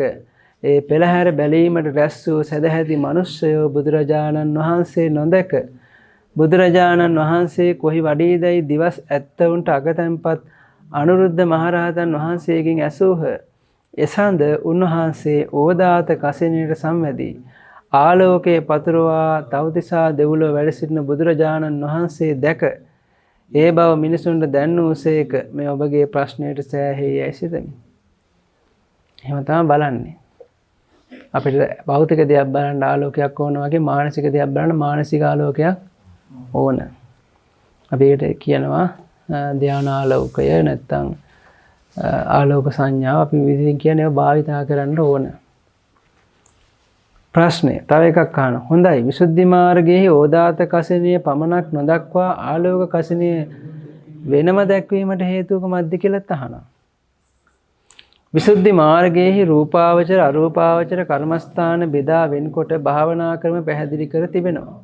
S1: ඒ පෙළහැර බැලීමට රැස් වූ සදැහැති මිනිස්සයෝ බුදුරජාණන් වහන්සේ නොදැක බුදුරජාණන් වහන්සේ කොහි වඩීදැයි දිවස් ඇත්තවුන්ට අගතැන්පත් අනුරුද්ධ මහරහතන් වහන්සේගෙන් ඇසූහ. එසඳ උන්වහන්සේ ඕදාත කසිනයට සම්වැදී ආලෝකයේ පතුරවා තවතිසා දෙව්ලොව වැඩ සිටින බුදුරජාණන් වහන්සේ දැක ඒ බව මිනිසුන්ට දැන්වූසේක. මේ ඔබගේ ප්‍රශ්නයට සෑහෙයි යයි සිතමි. එහෙම තමයි බලන්නේ. අපිට භෞතික දෙයක් බලන්න ආලෝකයක් ඕන වගේ මානසික දෙයක් බලන්න මානසික ආලෝකයක් ඕන. අපි ඒකට කියනවා ධානාලෝකය නැත්නම් ආලෝක සංඥාව. අපි විවිධින් කියන්නේ භාවිතා කරන්න ඕන. ප්‍රශ්නය තව එකක් අහනවා. හොඳයි. විසුද්ධි මාර්ගයේ ඕදාත කසිනිය පමණක් නොදක්වා ආලෝක කසිනිය වෙනම දැක්වීමට හේතුව කුමක්ද කියලා අහනවා. විසුද්ධි මාර්ගයේ රූපාවචර අරූපාවචර කර්මස්ථාන බෙදා වෙන්කොට භාවනා ක්‍රම පැහැදිලි කර තිබෙනවා.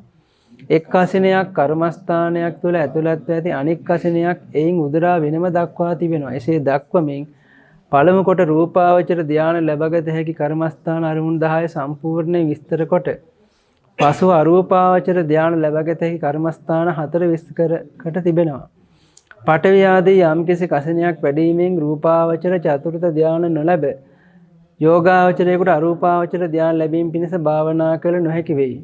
S1: එක් කසිනයක් කර්මස්ථානයක් තුළ ඇතුළත් ඇති අනෙක් කසිනයක් එයින් උදරා වෙනම දක්වා තිබෙනවා. එසේ දක්වමින් පළමු කොට රූපාවචර ධානය ලැබගත හැකි කර්මස්ථාන අරමුණු 10 සම්පූර්ණයෙන් විස්තර කොට පසුව අරූපාවචර ධානය ලැබගත හැකි කර්මස්ථාන 4 විස්තර කොට තිබෙනවා. පඨවි ආදී යම්කිසි කසිනියක් වැඩිවීමෙන් රූපාවචර චතුර්ථ ධානය නොලැබ යෝගාවචරයේකට අරූපාවචර ධානය ලැබීම පිණිස භාවනා කළ නොහැකි වෙයි.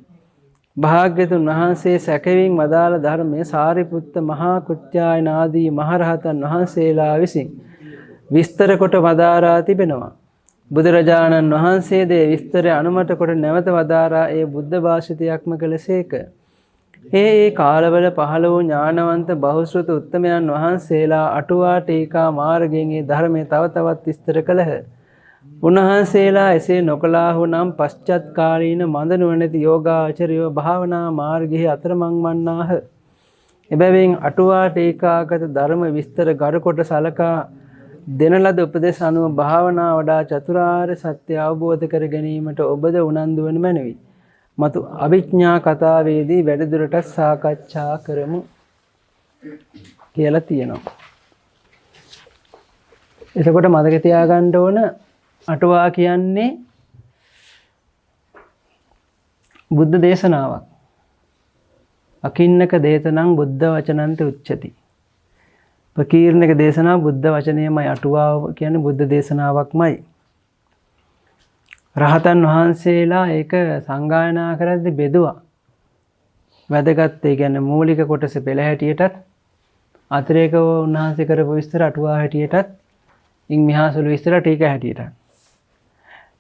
S1: භාග්‍යතුන් වහන්සේ සැකවින් වදාළ ධර්මයේ සාරිපුත්ත මහා කුච්චායන ආදී මහරහතන් වහන්සේලා විසින් විස්තර කොට වදාරා තිබෙනවා. බුදුරජාණන් වහන්සේ දේ විස්තරය අනුමත කොට නැවත වදාරා ඒ බුද්ධ භාෂිතයක්ම කළසේක. ඒ කාලවල පහළ වූ ඥානවන්ත බහුශ්‍රත උත්තමයන් වහන්සේලා අටුවා ටීකා මාර්ගයෙන් ඒ ධර්මයේ තව තවත් විස්තර කළහ. උන්වහන්සේලා එසේ නොකළාහු නම් පශ්චාත් කාලීන මඳ නුවණැති යෝගාචරයෝ භාවනා මාර්ගයේ අතරමං වන්නාහ. එබැවින් අටුවා ටීකාගත ධර්ම විස්තර ගරු කොට සලකා දෙන ලද උපදේශ අනුව භාවනා වඩා චතුරාර්ය සත්‍ය අවබෝධ කර ගැනීමට ඔබද උනන්දු වන මැනවි. මතු අවිඥා කතාවේදී වැඩිදුරටත් සාකච්ඡා කරමු කියලා තියෙනවා. එතකොට මතක තියාගන්න ඕන අටුවා කියන්නේ බුද්ධ දේශනාවක්. අකින්නක දේතනං බුද්ධ වචනන්ත උච්චති. ප්‍රකීර්ණක දේශනාව බුද්ධ වචනයමයි. අටුවාව කියන්නේ බුද්ධ දේශනාවක්මයි. රහතන් වහන්සේලා ඒක සංගායනා කරද්දී බෙදුවා. වැදගත් ඒ කියන්නේ මූලික කොටස පෙළ හැටියටත් අතිරේකව උන්වහන්සේ කරපු විස්තර අටුවා හැටියටත් ඉන් මිහාසුළු විස්තර ටීකා හැටියටත්.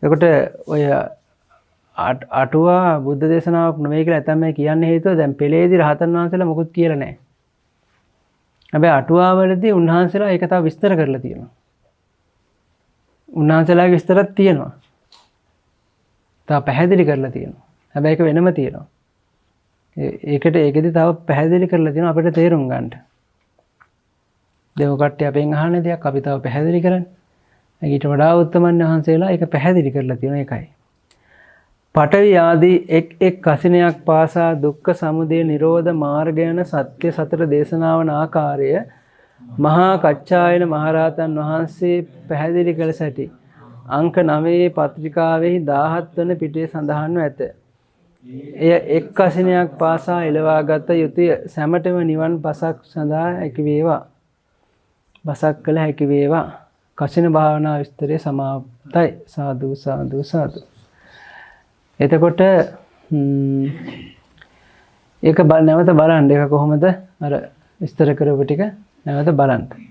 S1: එතකොට ඔය අටුවා බුද්ධ දේශනාවක් නෙවෙයි කියලා තමයි කියන්න හේතුව දැන් පෙළේදී රහතන් වහන්සේලා මොකුත් කියලා නැහැ. හැබැයි අටුවාවලදී උන්වහන්සේලා ඒක තව විස්තර කරලා තියෙනවා. උන්වහන්සේලාගේ විස්තරත් තියෙනවා. තව පැහැදිලි කරලා තියෙනවා. හැබැයි ඒක වෙනම තියෙනවා. ඒකෙදි තව පැහැදිලි කරලා තියෙනවා අපිට තේරුම් ගන්නට. දේව කට්ටිය අපෙන් අහන්නේ දෙයක් අපි තව පැහැදිලි කරන්නේ. ඊට වඩා උත්තමයන් වහන්සේලා ඒක පැහැදිලි කරලා තියෙනවා ඒකයි. පඨවි ආදී එක් කසිනයක් පාසා දුක්ඛ සමුදය නිරෝධ මාර්ග යන සත්‍ය සතර දේශනාවන ආකාරය මහා කච්චායන මහරහතන් වහන්සේ පැහැදිලි කළ සැටි අංක 9 පත්‍රිකාවෙහි 17 වන පිටේ සඳහන්ව ඇත. එය එක් කසිනයක් පාසා එළවාගත යුතුය. සැමටම නිවන් පසක් සඳහා හැකි වේවා. බසක් කළ හැකි වේවා. කසින භාවනා විස්තරය සමාප්තයි. සාදු සාදු සාදු. එතකොට ඒක නැවත බලන්න. ඒක කොහොමද අර විස්තර කරපු ටික නැවත බලන්න.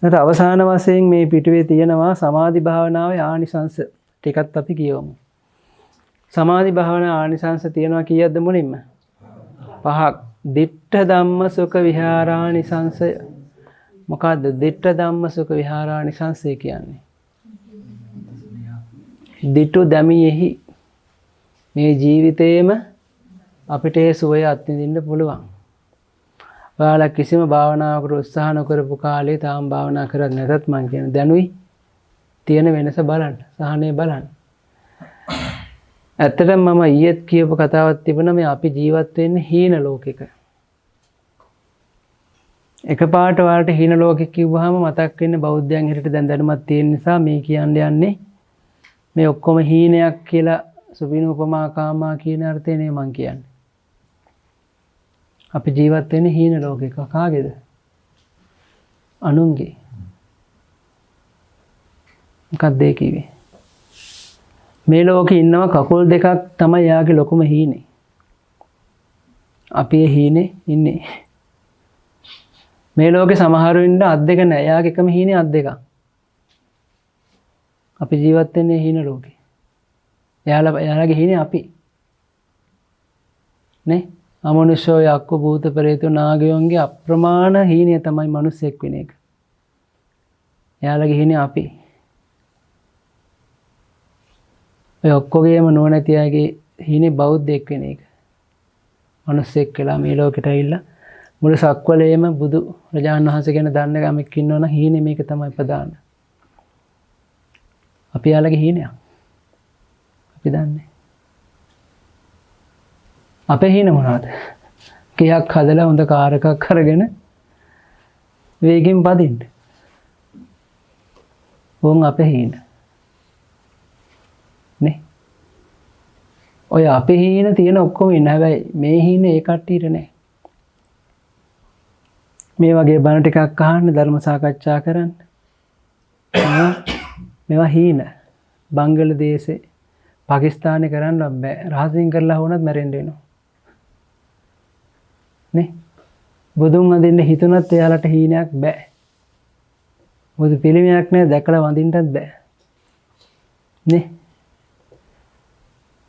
S1: ඊට අවසාන වශයෙන් මේ පිටුවේ තියෙනවා සමාධි භාවනාවේ ආනිසංස ටිකත් අපි කියවමු. සමාධි භාවනා ආනිසංස තියෙනවා කීයක්ද මුලින්ම? 5ක්. දිට්ඨ ධම්ම සුඛ විහාරානිසංසය. මොකද්ද දිට්ඨ ධම්ම සුඛ විහාරානිසංසය කියන්නේ? දිටු දමියෙහි මේ ජීවිතේම අපිට ඒ සුවය අත්විඳින්න පුළුවන්. ඔයාලා කිසිම භාවනාවකට උත්සාහ නොකරපු කාලේ තාම භාවනා කරන්නේ නැතත් මං කියන දැනුයි තියෙන වෙනස බලන්න. සහනේ බලන්න. ඇත්තටම මම ඊයේත් කියපු කතාවක් තිබුණා මේ අපි ජීවත් වෙන්නේ හීන ලෝකෙක. එකපාරට ඔයාලට හීන ලෝකෙක කිව්වහම මතක් වෙන්නේ බෞද්ධයන් හිරට දැන් දැනුමක් තියෙන නිසා මේ කියන්නේ මේ ඔක්කොම හීනයක් කියලා සුබින උපමා කාමා කියන අර්ථය නේ මං කියන්නේ. අපි ජීවත් වෙන්නේ හීන ලෝකෙක. කාගේද? අනුන්ගේ. මොකක්ද ඒ කිව්වේ? මේ ලෝකේ ඉන්නවා කකුල් දෙකක් තමයි යාගේ ලොකුම හීනේ. අපි ඒ හීනේ ඉන්නේ. මේ ලෝකේ සමහරු ඉන්න අත් දෙක නැහැ. යාගේ එකම හීනේ අත් දෙකක්. අපි ජීවත් වෙන්නේ හීන ලෝකේ. එයාලගේ හීනේ අපි. නේ? අමනුෂ්‍යෝ යක්කු භූත ප්‍රේත නාගයන්ගේ අප්‍රමාණ හීනය තමයි මිනිස්සෙක් වෙන එක. එයාලගේ හීනේ අපි. ඔය ඔක්කොගේම නොනැති අයගේ හීනේ බෞද්ධෙක් වෙන එක. මිනිස්සෙක් කියලා මේ ලෝකෙට ඇවිල්ලා මුළු සක්වලේම බුදු රජාණන් වහන්සේ ගැන දන්න ගමක් ඉන්නවනම් හීනේ මේක තමයි ප්‍රධාන. අපි යාළගේ හීනයක්. අපි දන්නේ. අපේ හීන මොනවද? කීයක් හදලා හොඳ කාර් එකක් අරගෙන වේගෙන් පදින්න. ඕන් අපේ හීන. නේ? ඔය අපේ හීන තියෙන ඔක්කොම ඉන්න. හැබැයි මේ හීන ඒ කට්ටියට නෑ. මේ වගේ බණ ටිකක් අහන්න ධර්ම සාකච්ඡා කරන්න. මේවා හීන. බංගලදේශේ පාකිස්තානේ කරන්න බෑ. රහසින් කරලා වුණත් මැරෙන්න වෙනවා. නේ? බුදුන් වඳින්න හිතුණත් එයාලට හීනයක් බෑ. බුදු පිළිමයක් නෑ දැකලා වඳින්නත් බෑ. නේ?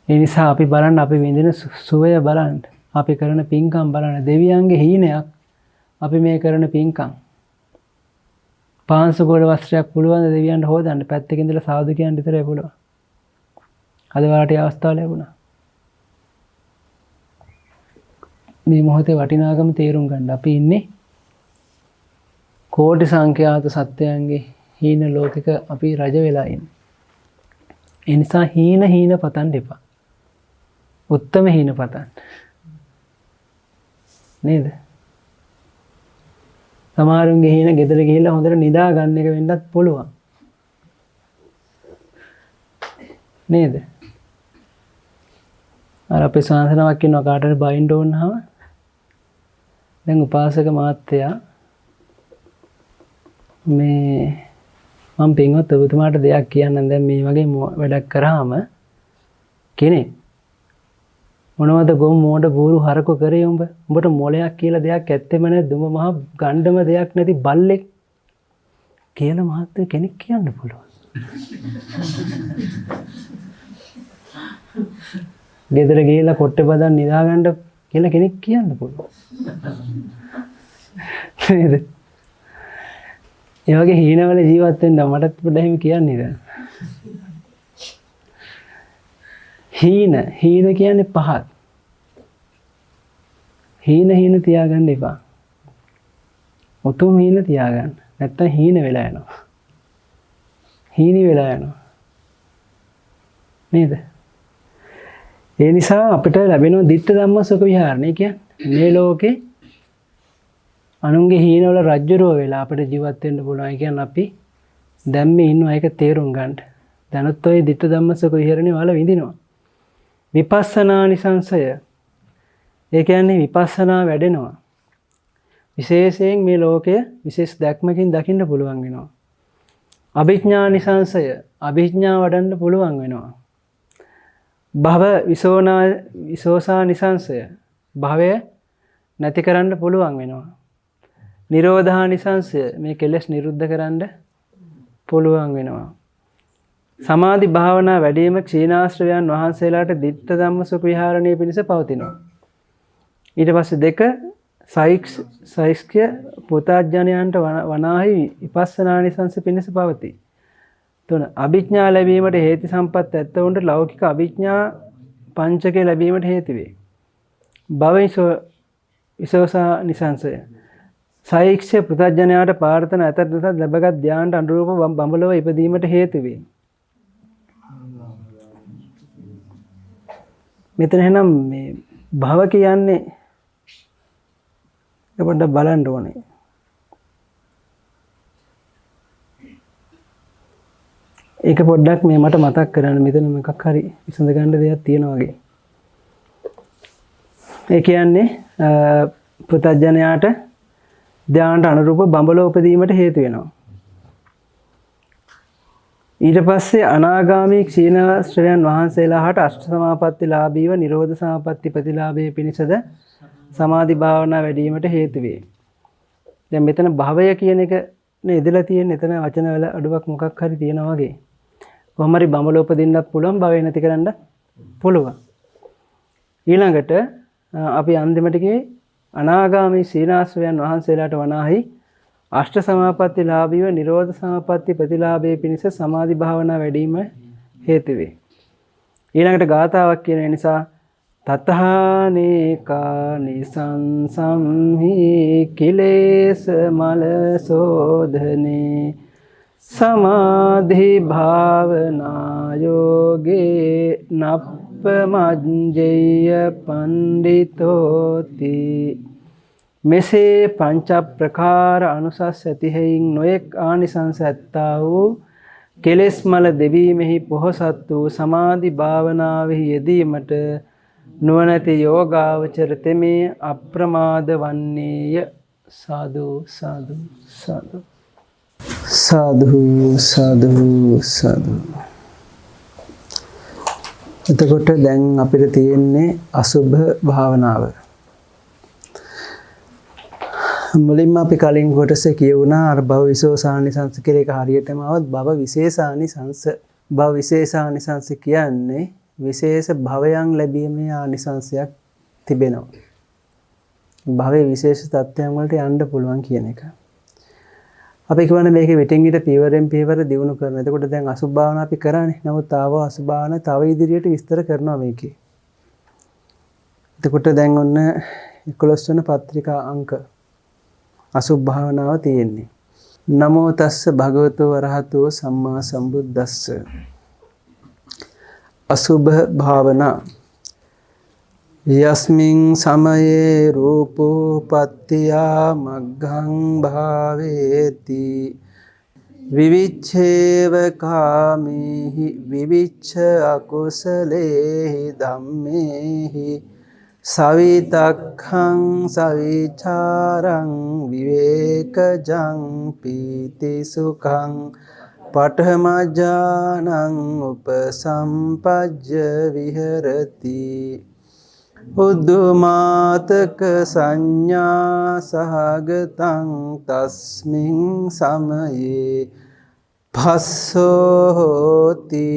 S1: ඒ නිසා අපි බලන්න අපි විඳින සුවය බලන්න. අපි කරන පින්කම් බලන්න. දෙවියන්ගේ හීනයක් අපි මේ කරන පින්කම්. පාංශු ගෝල වස්ත්‍රයක් පුළුවන් දෙවියන්ට හොදන්න. පැත්තක ඉඳලා සාදු කියන්න විතරයි පුළුවන්. අද වලට ඒ අවස්ථාව ලැබුණා. මේ මොහොතේ වටිනාකම තේරුම් ගන්න. අපි ඉන්නේ කෝටි සංඛ්‍යාත සත්‍යයන්ගේ හීන ලෝකෙක අපි රජ වෙලා ඉන්නේ. ඒ නිසා හීන පතන්න එපා. උත්තම හීන පතන්න. නේද? සමහරුන්ගේ හීන ගෙදර ගිහිල්ලා හොඳට නිදා ගන්න එක වෙන්නත් පුළුවන්. නේද? අර අපේ සංසනාවක් ඉන්නවා කාටද බයින්ඩ් ඕනහම දැන් උපාසක මාත්‍යා මේ මම පින්වත් ඔබතුමාට දෙයක් කියන්නම්. දැන් මේ වගේ වැඩක් කරාම කෙනෙක් මොනවද ගොම් මෝඩ බూరు හරකෝ කරේ උඹ? උඹට මොලයක් කියලා දෙයක් ඇත්තෙම නැද්ද? උඹ මහා ගණ්ඩම දෙයක් නැති බල්ලෙක් කියලා මහත්තයා කෙනෙක් කියන්න පුළුවන්. ගෙදර ගිහලා කොට්ටේ බදන් නිදා ගන්න කියලා කෙනෙක් කියන්න පුළුවන්. නේද? ඒ වගේ හීනවල ජීවත් වෙන්න මටත් පොඩ්ඩක් එහෙම කියන්නේ දැන්. හීන කියන්නේ පහත්. හීන තියාගන්න එපා. උතුම් හීන තියාගන්න. නැත්තම් හීන වෙලා යනවා. හීනි වෙලා යනවා. නේද? ඒ නිසා අපිට ලැබෙන ditta ධම්ම සුඛ විහරණය කියන්නේ මේ ලෝකේ අනුන්ගේ හීනවල රජ්ජුරුව වෙලා අපිට ජීවත් වෙන්න පුළුවන්. කියන්නේ අපි දැන් මේ ඉන්නවා ඒක තේරුම් ගන්න. දැනත් ඔය ditta ධම්ම සුඛ විහරණේ වල විඳිනවා. විපස්සනා නිසංසය. ඒ කියන්නේ විපස්සනා වැඩෙනවා. විශේෂයෙන් මේ ලෝකය විශේෂ දැක්මකින් දකින්න පුළුවන් වෙනවා. අභිඥා නිසංසය. අභිඥා වඩන්න පුළුවන් වෙනවා. භව විසෝසා නිසංසය. භවය නැති කරන්න පුළුවන් වෙනවා. නිරෝධා නිසංසය. මේ කෙලෙස් නිරුද්ධ කරන්න පුළුවන් වෙනවා. සමාධි භාවනා වැඩිම ක්ෂීණාශ්‍රවයන් වහන්සේලාට ditta ධම්ම සුඛ විහරණයේ පිණිස පවතිනවා. ඊට පස්සේ දෙක සෛක්ෂ්‍ය පුතඥයන්ට වනාහි විපස්සනා නිසංස පිණිස පවතී. තුන අභිඥා ලැබීමට හේතු සම්පත් ඇත්තවුන්ට ලෞකික අභිඥා පංචකය ලැබීමට හේතු වේ. භව විසෝසා නිසංසය. සෛක්ෂ්‍ය පුතඥයාට ප්‍රාර්ථනා ඇතත් නැතත් ලැබගත් ධ්‍යානට අනුරූප බඹලව ඉපදීමට හේතු වේ. මෙතන එහෙනම් මේ භව කියන්නේ පොඩ්ඩක් බලන්න ඕනේ. ඒක පොඩ්ඩක් මේ මට මතක් කරන්න. මෙතන මොකක් හරි විසඳ ගන්න දෙයක් තියෙනවා වගේ. ඒ කියන්නේ පුතඥයාට ධ්‍යානට අනුරූප බඹලව උපදීමට හේතු වෙනවා. ඊට පස්සේ අනාගාමී ක්ෂීණාශ්‍රවයන් වහන්සේලාට අෂ්ට සමාපatti ලාභීව නිරෝධ සමාපatti ප්‍රතිලාභයේ පිණිසද සමාධි භාවනා වැඩිවීමට හේතු වේ. දැන් මෙතන භවය කියන එක නේ ඉදලා තියෙන. එතන වචන වල අඩුවක් මොකක් හරි තියෙනවා වගේ. කොහොම හරි බඹල උපදින්නත් පුළුවන්, භවය නැති කරන්න පුළුවන්. ඊළඟට අපි අන්තිමට කියේ අනාගාමී ක්ෂීණාශ්‍රවයන් වහන්සේලාට වනාහි අෂ්ට සමාපatti ලාභීව නිරෝධ සමාපatti ප්‍රතිලාභයේ පිණිස සමාධි භාවනා වැඩිම හේතු වේ. ඊළඟට ගාථාවක් කියන නිසා තතහානේකා නිසංසම්හි කිලේශ මල සෝධනේ සමාධි භාවනා යෝගේ නප්පමඤ්ජය පණ්ඩිතෝති. මෙසේ පංච ප්‍රකාර අනුසස් ඇතිහෙයින් නොයෙක් ආනිසංස ඇත්තා වූ කෙලෙස් මල දෙවීමෙහි පොහොසත් වූ සමාධි භාවනාවෙහි යෙදීමට නුවණැති යෝගාවචර තෙමේ අප්‍රමාද වන්නේය. සාදු සාදු සාදු සාදු සාදු සාදු. එතකොට දැන් අපිට තියෙන්නේ අසුභ භාවනාව. මුලින්ම අපි කලින් කොටසේ කියුණා අර භව විශේෂානිසංස කියලා එක හරියටම આવත් භව විශේෂානිසංස. භව විශේෂානිසංස කියන්නේ විශේෂ භවයන් ලැබීමේ ආනිසංසයක් තිබෙනවා. භවයේ විශේෂ තත්ත්වයන් වලට යන්න පුළුවන් කියන එක. අපි කියවනේ මේකේ විටින් විට පියවරෙන් පියවර දියුණු කරන. එතකොට දැන් අසුභ භාවනා අපි කරන්නේ. නමුත් ආව අසුභ භාවනා තව ඉදිරියට විස්තර කරනවා මේකේ. එතකොට දැන් ඔන්න 11 වෙනි පත්‍රිකා අංක අසුභ භාවනාව තියෙන්නේ. නමෝ තස්ස භගවතු වරහතෝ සම්මා සම්බුද්දස්ස. අසුභ භාවනා යස්මින් සමයේ රූපෝ පත්තියා මග්ගං භාවේති විවිච්ඡේව කාමේහි විවිච්ඡ අකුසලේහි ධම්මේහි සවිතක්ඛං සවිචාරං විවේකජං පීති සුඛං පඨමජානං උපසම්පජ්ජ විහෙරති උද්ධමාතක සංඥා සහගතං තස්මින් සමයේ භස්සෝ හෝති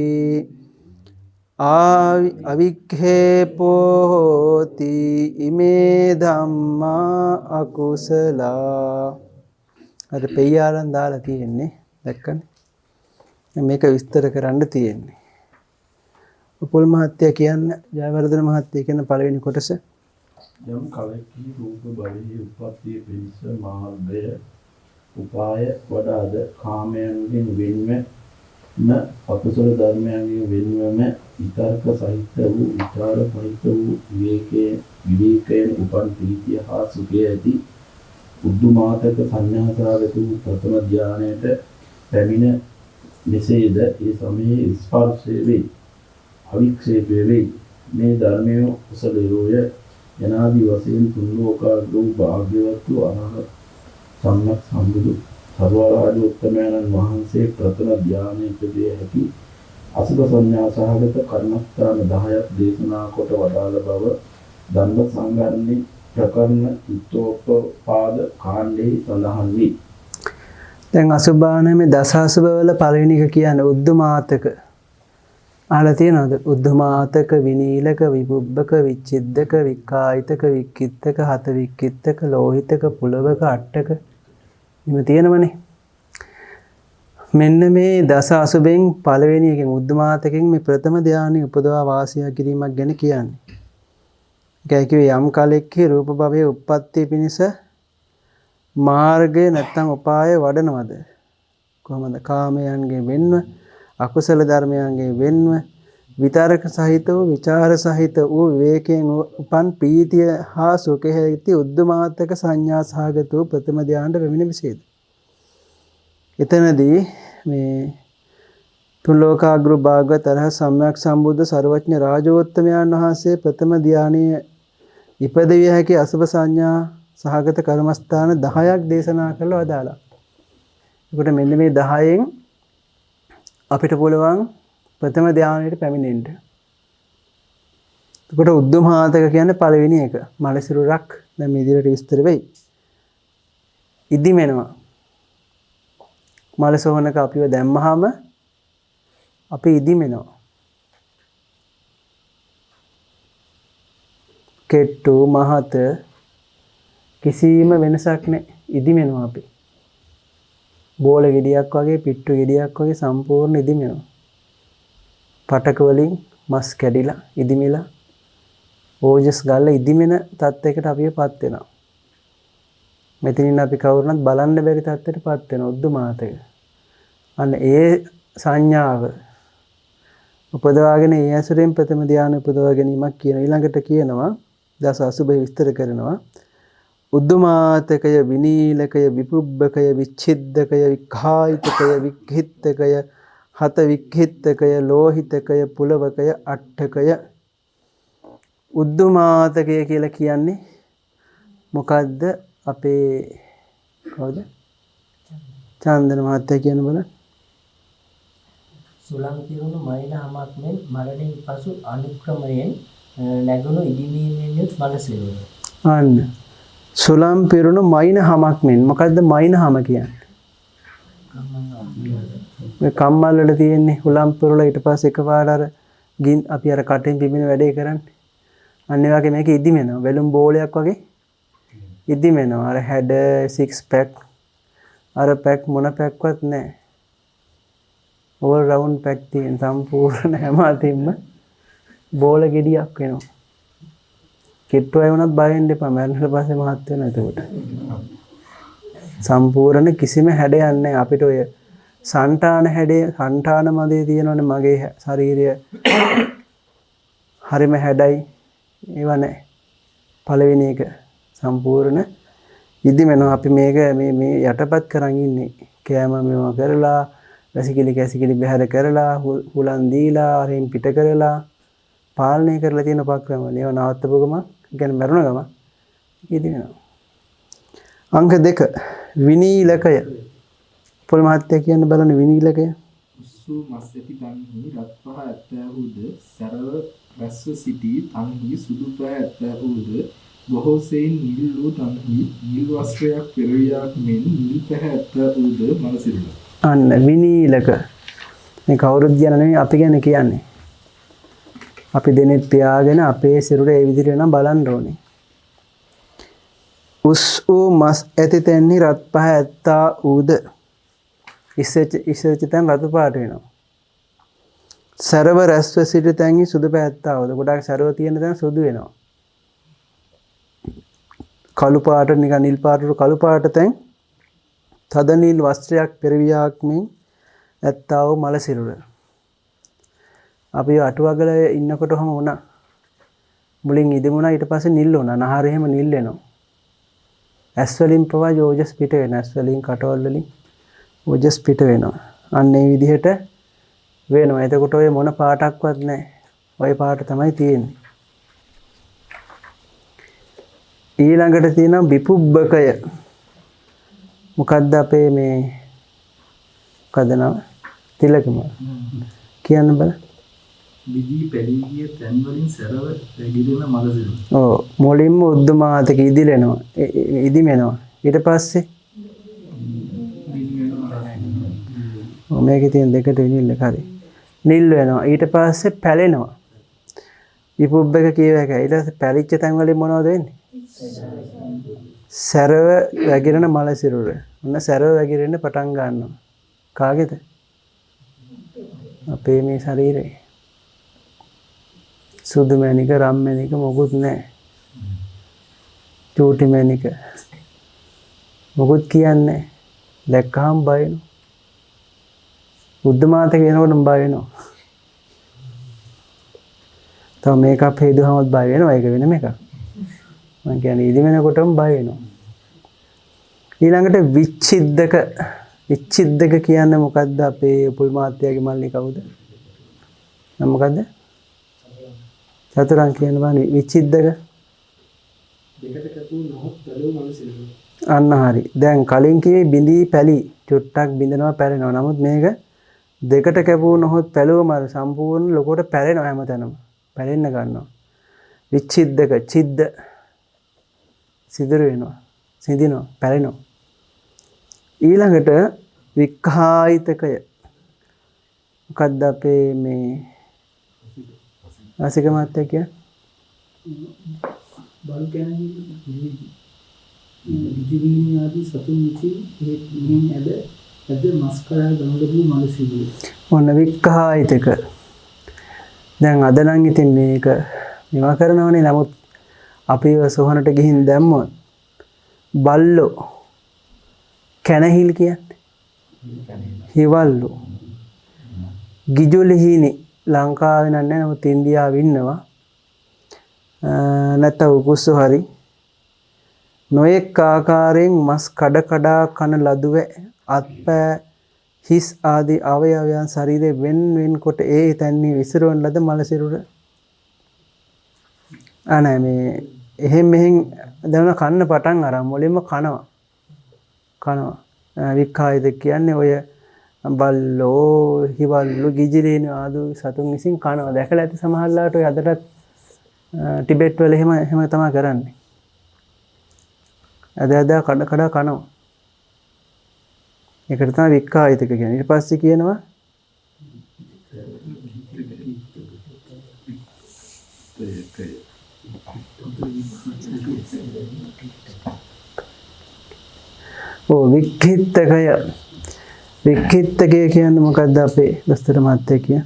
S1: අවික්ඛේපෝ හෝති ඉමේ ධම්මා අකුසලා. අර පෙయ్యාරන් දාලා තියෙන්නේ දැක්කනේ. මේක විස්තර කරන්න තියෙන්නේ. උපුල් මහත්තයා කියන්න ජයවර්ධන මහත්තයා කියන පළවෙනි කොටස.
S5: යම් කලකී රූප භවයේ උප්පත්තිය පිණිස මාර්ගය උපාය වඩාද කාමයන්ගෙන් වෙන්වම අකුසල ධර්මයන්ගෙන් වෙන්වම විතර්ක සහිත වූ විචාර සහිත වූ විවේකයෙන් උපන් ප්‍රීතිය හා සුඛය ඇති උද්දුමාතක සංඥාසාගත වූ ප්‍රථම ධානයට පැමිණ මෙසේද ඒ සමයේ ස්පර්ශයේ වේ අවික්ෂේපයේ වේ මේ ධර්මයේ කුසලයෝය යනාදී වශයෙන් තුන් ලෝකාග්‍රෝ භාග්‍යවත් වූ අරහත් සම්මත් සම්බුදු සර්වරාජ උත්තමයන්න් වහන්සේ ප්‍රථම ධානයේදී ඇති අසුභ සංඥා සහගත කර්මස්ථාන 10ක් දේශනා කොට වදාළ බව දන්ව සංගරණේ ප්‍රකරණ උත්තෝපපාද කාණ්ඩේ සඳහන් වේ.
S1: දැන් අසුභානමේ දස අසුභ වල පළවෙනි එක කියන්නේ උද්දුමාතක. අහලා තියෙනවද? උද්දුමාතක, විනීලක, විබුබ්බක, විච්ඡිද්දක, විකායිතක, වික්කිත්තක, හත වික්කිත්තක, ලෝහිතක, පුලවක, අට්ටක. එහෙම තියෙනවනේ. මෙන්න මේ දස අසුභෙන් පළවෙනි එකෙන් උද්දුමාතකෙන් මේ ප්‍රථම ධානය උපදවා වාසය කිරීමක් ගැන කියන්නේ. ඒකයි කිව්වේ යම් කාලෙකී රූප භවයේ උප්පත්ති පිණිස මාර්ගය නැත්තම් උපාය වඩනවද? කොහොමද? කාමයන්ගේ වෙන්ව, අකුසල ධර්මයන්ගේ වෙන්ව, විතරක සහිත වූ, විචාර සහිත වූ විවේකයෙන් උපන් ප්‍රීතිය හා සුඛය ඇති උද්දුමාතක සංඥා සහගත වූ ප්‍රථම ධානයට පැමිණ විසේද. එතනදී මේ තුන් ලෝකාග්‍ර භාගවත අරහත් සම්්‍යක් සම්බුද්ධ සර්වඥ රාජෝත්තමයන් වහන්සේ ප්‍රථම ධානයේ ඉපදවිය හැකි අසුභ සංඥා සහගත කර්මස්ථාන 10ක් දේශනා කරලා වදාලා. ඒකට මෙන්න මේ 10න් අපිට පුළුවන් ප්‍රථම ධානයට පැමිණෙන්න. ඒකට උද්දුමාතක කියන්නේ පළවෙනි එක. මලසිරුරක් දැන් මේ විදිහට විස්තර වෙයි. ඉදිමෙනවා. මලසෝහනක අපිව දැම්මහම අපි ඉදිමෙනවා. කෙට්ටු මහත කිසිම වෙනසක් නැහැ. ඉදිමෙනවා අපි. බෝල ගෙඩියක් වගේ, පිට්ටු ගෙඩියක් වගේ සම්පූර්ණ ඉදිමෙනවා. පටක වලින් මස් කැඩිලා, ඉදිමිලා, ඕජස් ගාලා ඉදිමෙන තත්යකට අපිපත් වෙනවා. මෙතනින් අපි කවුරුනත් බලන්න බැරි තත්ත්වයකටපත් වෙනවා උද්දුමාතක. අන්න ඒ සංඥාව උපදවාගෙන ඒ ඇසුරෙන් ප්‍රථම ධානය උපදවා ගැනීමක් කියන. ඊළඟට කියනවා දස අසුභය විස්තර කරනවා. උද්දුමාතකය, විනීලකය, විපුබ්බකය, විච්ඡිද්දකය, විඛායිතකය, වික්ඛිත්තකය, හත වික්ඛිත්තකය, ලෝහිතකය, පුලවකය, අට්ඨකය. උද්දුමාතකය කියලා කියන්නේ මොකද්ද? අපේ කවුද? චන්දන මහත්තයා කියන බලන්න.
S6: සුළං පිරුණු මයින හමක් මෙන් මරණින් පසු අනුක්‍රමයෙන් නැගුණු ඉදිමීමෙන් යුත් මලසිරුර.
S1: අන්න. සුළං පිරුණු මයින හමක් මෙන්. මොකද්ද මයින හම කියන්නේ? මේ කම්මල් වල තියෙන්නේ හුලම් පිරුණා ඊට පස්සේ එකපාර අර අපි අර කටින් පිබින වැඩේ කරන්නේ. අන්න ඒ වගේ මේක ඉදිමෙනවා. බැලුම් බෝලයක් වගේ ඉදිමෙනවා. අර හැඩ 6 පැක් අර පැක් මොන පැක්වත් නැහැ. ඕල් රවුන්ඩ් පැක් තියෙන සම්පූර්ණ හැම අතින්ම බෝල ගෙඩියක් වෙනවා. කිට්ටු අය වුණත් බය වෙන්න එපා. මරණයට පස්සේ මහත් වෙනවා එතකොට. සම්පූර්ණ කිසිම හැඩයක් නැහැ. අපිට ඔය සංඨාන හැඩය සංඨාන මදේ තියෙනවනේ මගේ ශරීරය හරිම හැඩයි ඒව නැහැ. පළවෙනි එක සම්පූර්ණ ඉදිමෙනවා. අපි මේක මේ යටපත් කරන් ඉන්නේ. කෑම මේවා කරලා කැසිකිලි බහැර කරලා හුලන් දීලා අරින් පිට කරලා පාලනය කරලා තියෙන උපක්‍රම වල ඒව නවත්තපු ගම කියන්නේ මරුණ ගම ඉදිනවා. අංක 2 විනීලකය. පොල් මහත්තයා කියන්න බලන්න විනීලකය.
S2: උස්සු මස් ඇති තන්හි රත් පහ ඇත්තහුද සරව රස්ව සිටි තන්හි සුදු පහ ඇත්තහුද බොහෝ සෙයින් නිල් වූ තන්හි නිල් වස්ත්‍රයක් පෙරවියක් මෙන් නිල් පහ ඇත්තහුද මලසිරුර.
S1: අන්න විනීලක. මේ කවුරුත් කියන නෙමෙයි අපි ගැන කියන්නේ. අපි දෙනෙත් පියාගෙන අපේ සිරුර ඒ විදිහට නම් බලන්න ඕනේ. උස් වූ මස් ඇති තැන්හි රත් පහ ඇත්තා ඌද ඉස්සෙච්ච තැන් රතු පාට වෙනවා. සරව රැස්ව සිටි තැන්හි සුදු පහ ඇත්තා ඌද ගොඩාක් සරව තියෙන තැන් සුදු වෙනවා. කළු පාට නිකන් නිල් පාටට කළු පාට තැන් තද නිල් වස්ත්‍රයක් පෙරවියක් මෙන් ඇත්තා වූ මල සිරුර. අපි අටුවගල ඉන්නකොට ඔහම වුණා. මුලින් ඉදිමුණා ඊට පස්සේ නිල් වුණා. නහර එහෙම නිල් වෙනවා. ඇස් වලින් පවා යෝජස් පිට වෙනවා. ඇස් වලින් කටවල් වලින් යෝජස් පිට වෙනවා. අන්න ඒ විදිහට වෙනවා. එතකොට ඔය මොන පාටක්වත් නැහැ. ওই පාට තමයි තියෙන්නේ. ඊළඟට තියෙනවා විපුබ්බකය. මොකද්ද අපේ මේ මොකද නම? තිලකම. කියන්න බල.
S2: විදී පැලී ගිය තැන් වලින් සරව පැගිරෙන මලසිරුර.
S1: ඔව් මුලින්ම උද්දමාතක ඉදිලෙනවා. ඉදිමෙනවා. ඊට පස්සේ මේකේ තියෙන දෙකට නිල් එක හරි. නිල් වෙනවා. ඊට පස්සේ පැලෙනවා. විපුබ්බක කියව එක. ඊට පස්සේ පැලිච්ච තැන් වලින් මොනවද වෙන්නේ? සරව වැగిරෙන මල සිරුර. ඔන්න සරව වැగిරෙන්න පටන් ගන්නවා. කාගේද? අපේ මේ ශරීරේ. සුදු මැණික රම් මැණික මොකුත් නැහැ. චූටි මැණික මොකුත් කියන්නේ දැක්කහම බය වෙනවා. බුද්ධ මාත කියනකොටම බය වෙනවා. තව මේකප් හේදුවමත් බය වෙනවා. ඒක වෙනම එකක්. මම කියන්නේ ඉදි වෙනකොටම බය වෙනවා. ඊළඟට විච්ඡිද්දක. විච්ඡිද්දක කියන්නේ මොකද්ද? අපේ පුල් මාත්‍යාගේ මල්ලි කවුද? නම මොකද්ද? චතුරාංක කියන බානේ විච්ඡිද්දක.
S2: දෙකට කැපූ නොහොත් බැලුව මලසිරුර.
S1: අන්න හරි. දැන් කලින් කිව්වේ බිඳී පැලි චුට්ටක් බිඳනවා පැලෙනවා. නමුත් මේක දෙකට කැපූ නොහොත් පැලුවම සම්පූර්ණ ලොකෝට පැලෙනවා හැමතැනම. පැලෙන්න ගන්නවා. විච්ඡිද්දක චිද්ද සිදුරු වෙනවා. සිඳිනවා පැලෙනවා. ඊළඟට වික්ඛායිතකය. මොකද්ද අපේ මේ ආසික මාත්‍ය කියන්නේ?
S7: බල් කියන්නේ විදිවිණ ආදී සතුන් විසි මෙහින් ඇද මස් කරා ගනුදෙනු මලසිරුර.
S1: ඔන්න වික්ඛායිතක. දැන් අද නම් ඉතින් මේක මේවා කරනවනේ. නමුත් අපිව සොහනට ගිහින් දැම්මොත් බල්ලෝ කැනහිල් කියන්නේ හිවල්ලෝ ගිජුලිහිනි ලංකාවේ නෑ. නමුත් ඉන්දියාවේ ඉන්නවා. නැත්නම් උකුස්සු හරි නොඑක ආකාරයෙන් මස් කඩ කඩා කන ලදුව අත්පෑ හිස් ආදී අවයවයන් ශරීරයෙන් වෙන් කොට ඒ තැන්නේ විසිරවන ලද මල සිරුර. අනේ මේ එහෙන් මෙහෙන් දැන් කන්න පටන් අරන් මුලින්ම කනවා. වික්කායද කියන්නේ ඔය බල්ලෝ, හිවල්ලු, ගිජිලේන ආදී සතුන් විසින් කනවා. දැකලා ඇති සමහරලාට ඔය අදටත් ටිබෙට් වල එහෙම තමයි කරන්නේ. අද කඩ කනවා. ඒකට තමයි වික්කායතික කියන්නේ. ඊට පස්සේ කියනවා වික්කිත්තකය කියන්නේ මොකක්ද අපේ දොස්තර මහත්තයා කියන්නේ?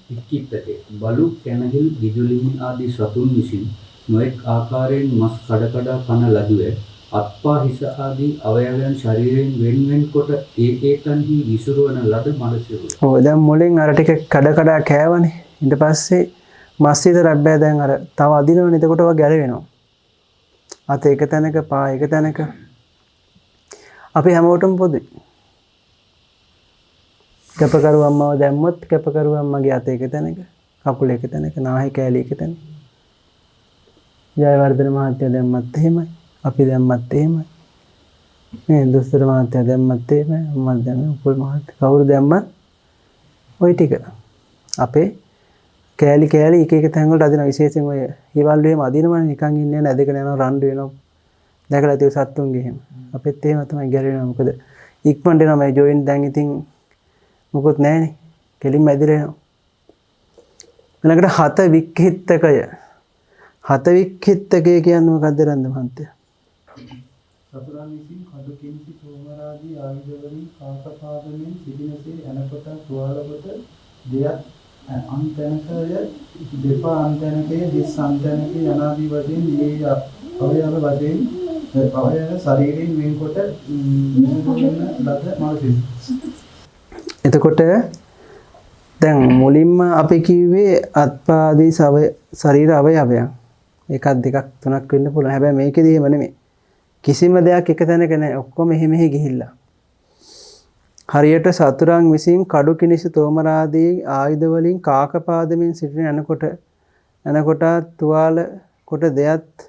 S8: වික්කිත්තකය බලු, කැනහිල්, විදුලිනි ආදී සතුන් විසින් නොඑක් ආකාරයෙන් මස් කඩ කන ලදුවේ අත්පා හිස ආදී අවයවයන් ශරීරයෙන් වෙන්වෙන් කොට ඒ තන්හි විසුරුවන ලද මලසිරුර.
S1: ඔව් දැන් මුලින් අර ටික කඩ කෑවනේ. ඊට පස්සේ මස් විතරක් බෑ දැන් අර තව අදිනවනේ. එතකොට ඔය ගැලවෙනවා. අත එක තැනක, පා එක තැනක. අපි හැමෝටම පොදුයි. කැපකරු අම්මව දැම්මොත් කැපකරු අම්මගේ අත එක තැනක, කකුල එක තැනක, නාහේ කෑලි එක තැනක. ජයවර්ධන මහත්තයා දැම්මත් එහෙමයි. අපි දැම්මත් එහෙමයි. මේ දොස්තර මහත්තයා දැම්මත් එහෙමයි. අම්මා දැම්ම, උපුල් මහත්තයා කවුරු දැම්මත් ওই ටික. අපේ කෑලි එක එක තැන් වලට අදින විශේෂයෙන් ඔය හිවල්ලු එහෙම අදිනවනේ නිකන් ඉන්නේ නැදගෙන යනවා රණ්ඩු වෙනවා. දැකලා තියෙන සත්තුන්ගේ එහෙම. අපිත් එහෙම තමයි ගැලවෙනවා. මොකද ඉක්මනට එනවා මේ ජොයින්ට් දැන් ඉතින් මොකොත් නැහැනේ. කෙලින්ම ඇදිලා එනවා. ඊළඟට හත වික්ඛිත්තකය. හත වික්ඛිත්තකය කියන්නේ මොකද්ද රන්ද මහත්තයා?
S5: සතරන් විසින් කඩ කිනිසි තෝමරාදී ආයුධ වලින් කාකපාදමින් සිටිනසේ අනකොට තුවාලකට දෙයක් අන්තනකය දෙපා අන්තනකයේ දිස් අන්තනකයේ යනාදී වශයෙන් මේ අවයව වශයෙන් අවයව ශරීරයෙන් වෙන්කොට විසුරුවන ලද මානසික.
S1: එතකොට දැන් මුලින්ම අපි කිව්වේ අත්පාදී ශරීර අවයවයන්. එකක් දෙකක් තුනක් වෙන්න පුළුවන්. හැබැයි මේකෙදි එහෙම නෙමෙයි. කිසිම දෙයක් එක තැනක නැහැ. ඔක්කොම මෙහෙ ගිහිල්ලා. හරියට සතුරන් විසින් කඩු කිනිසි තෝමරාදී ආයුධ වලින් කාකපාදමින් සිටින එනකොට තුවාල කොට දෙයත්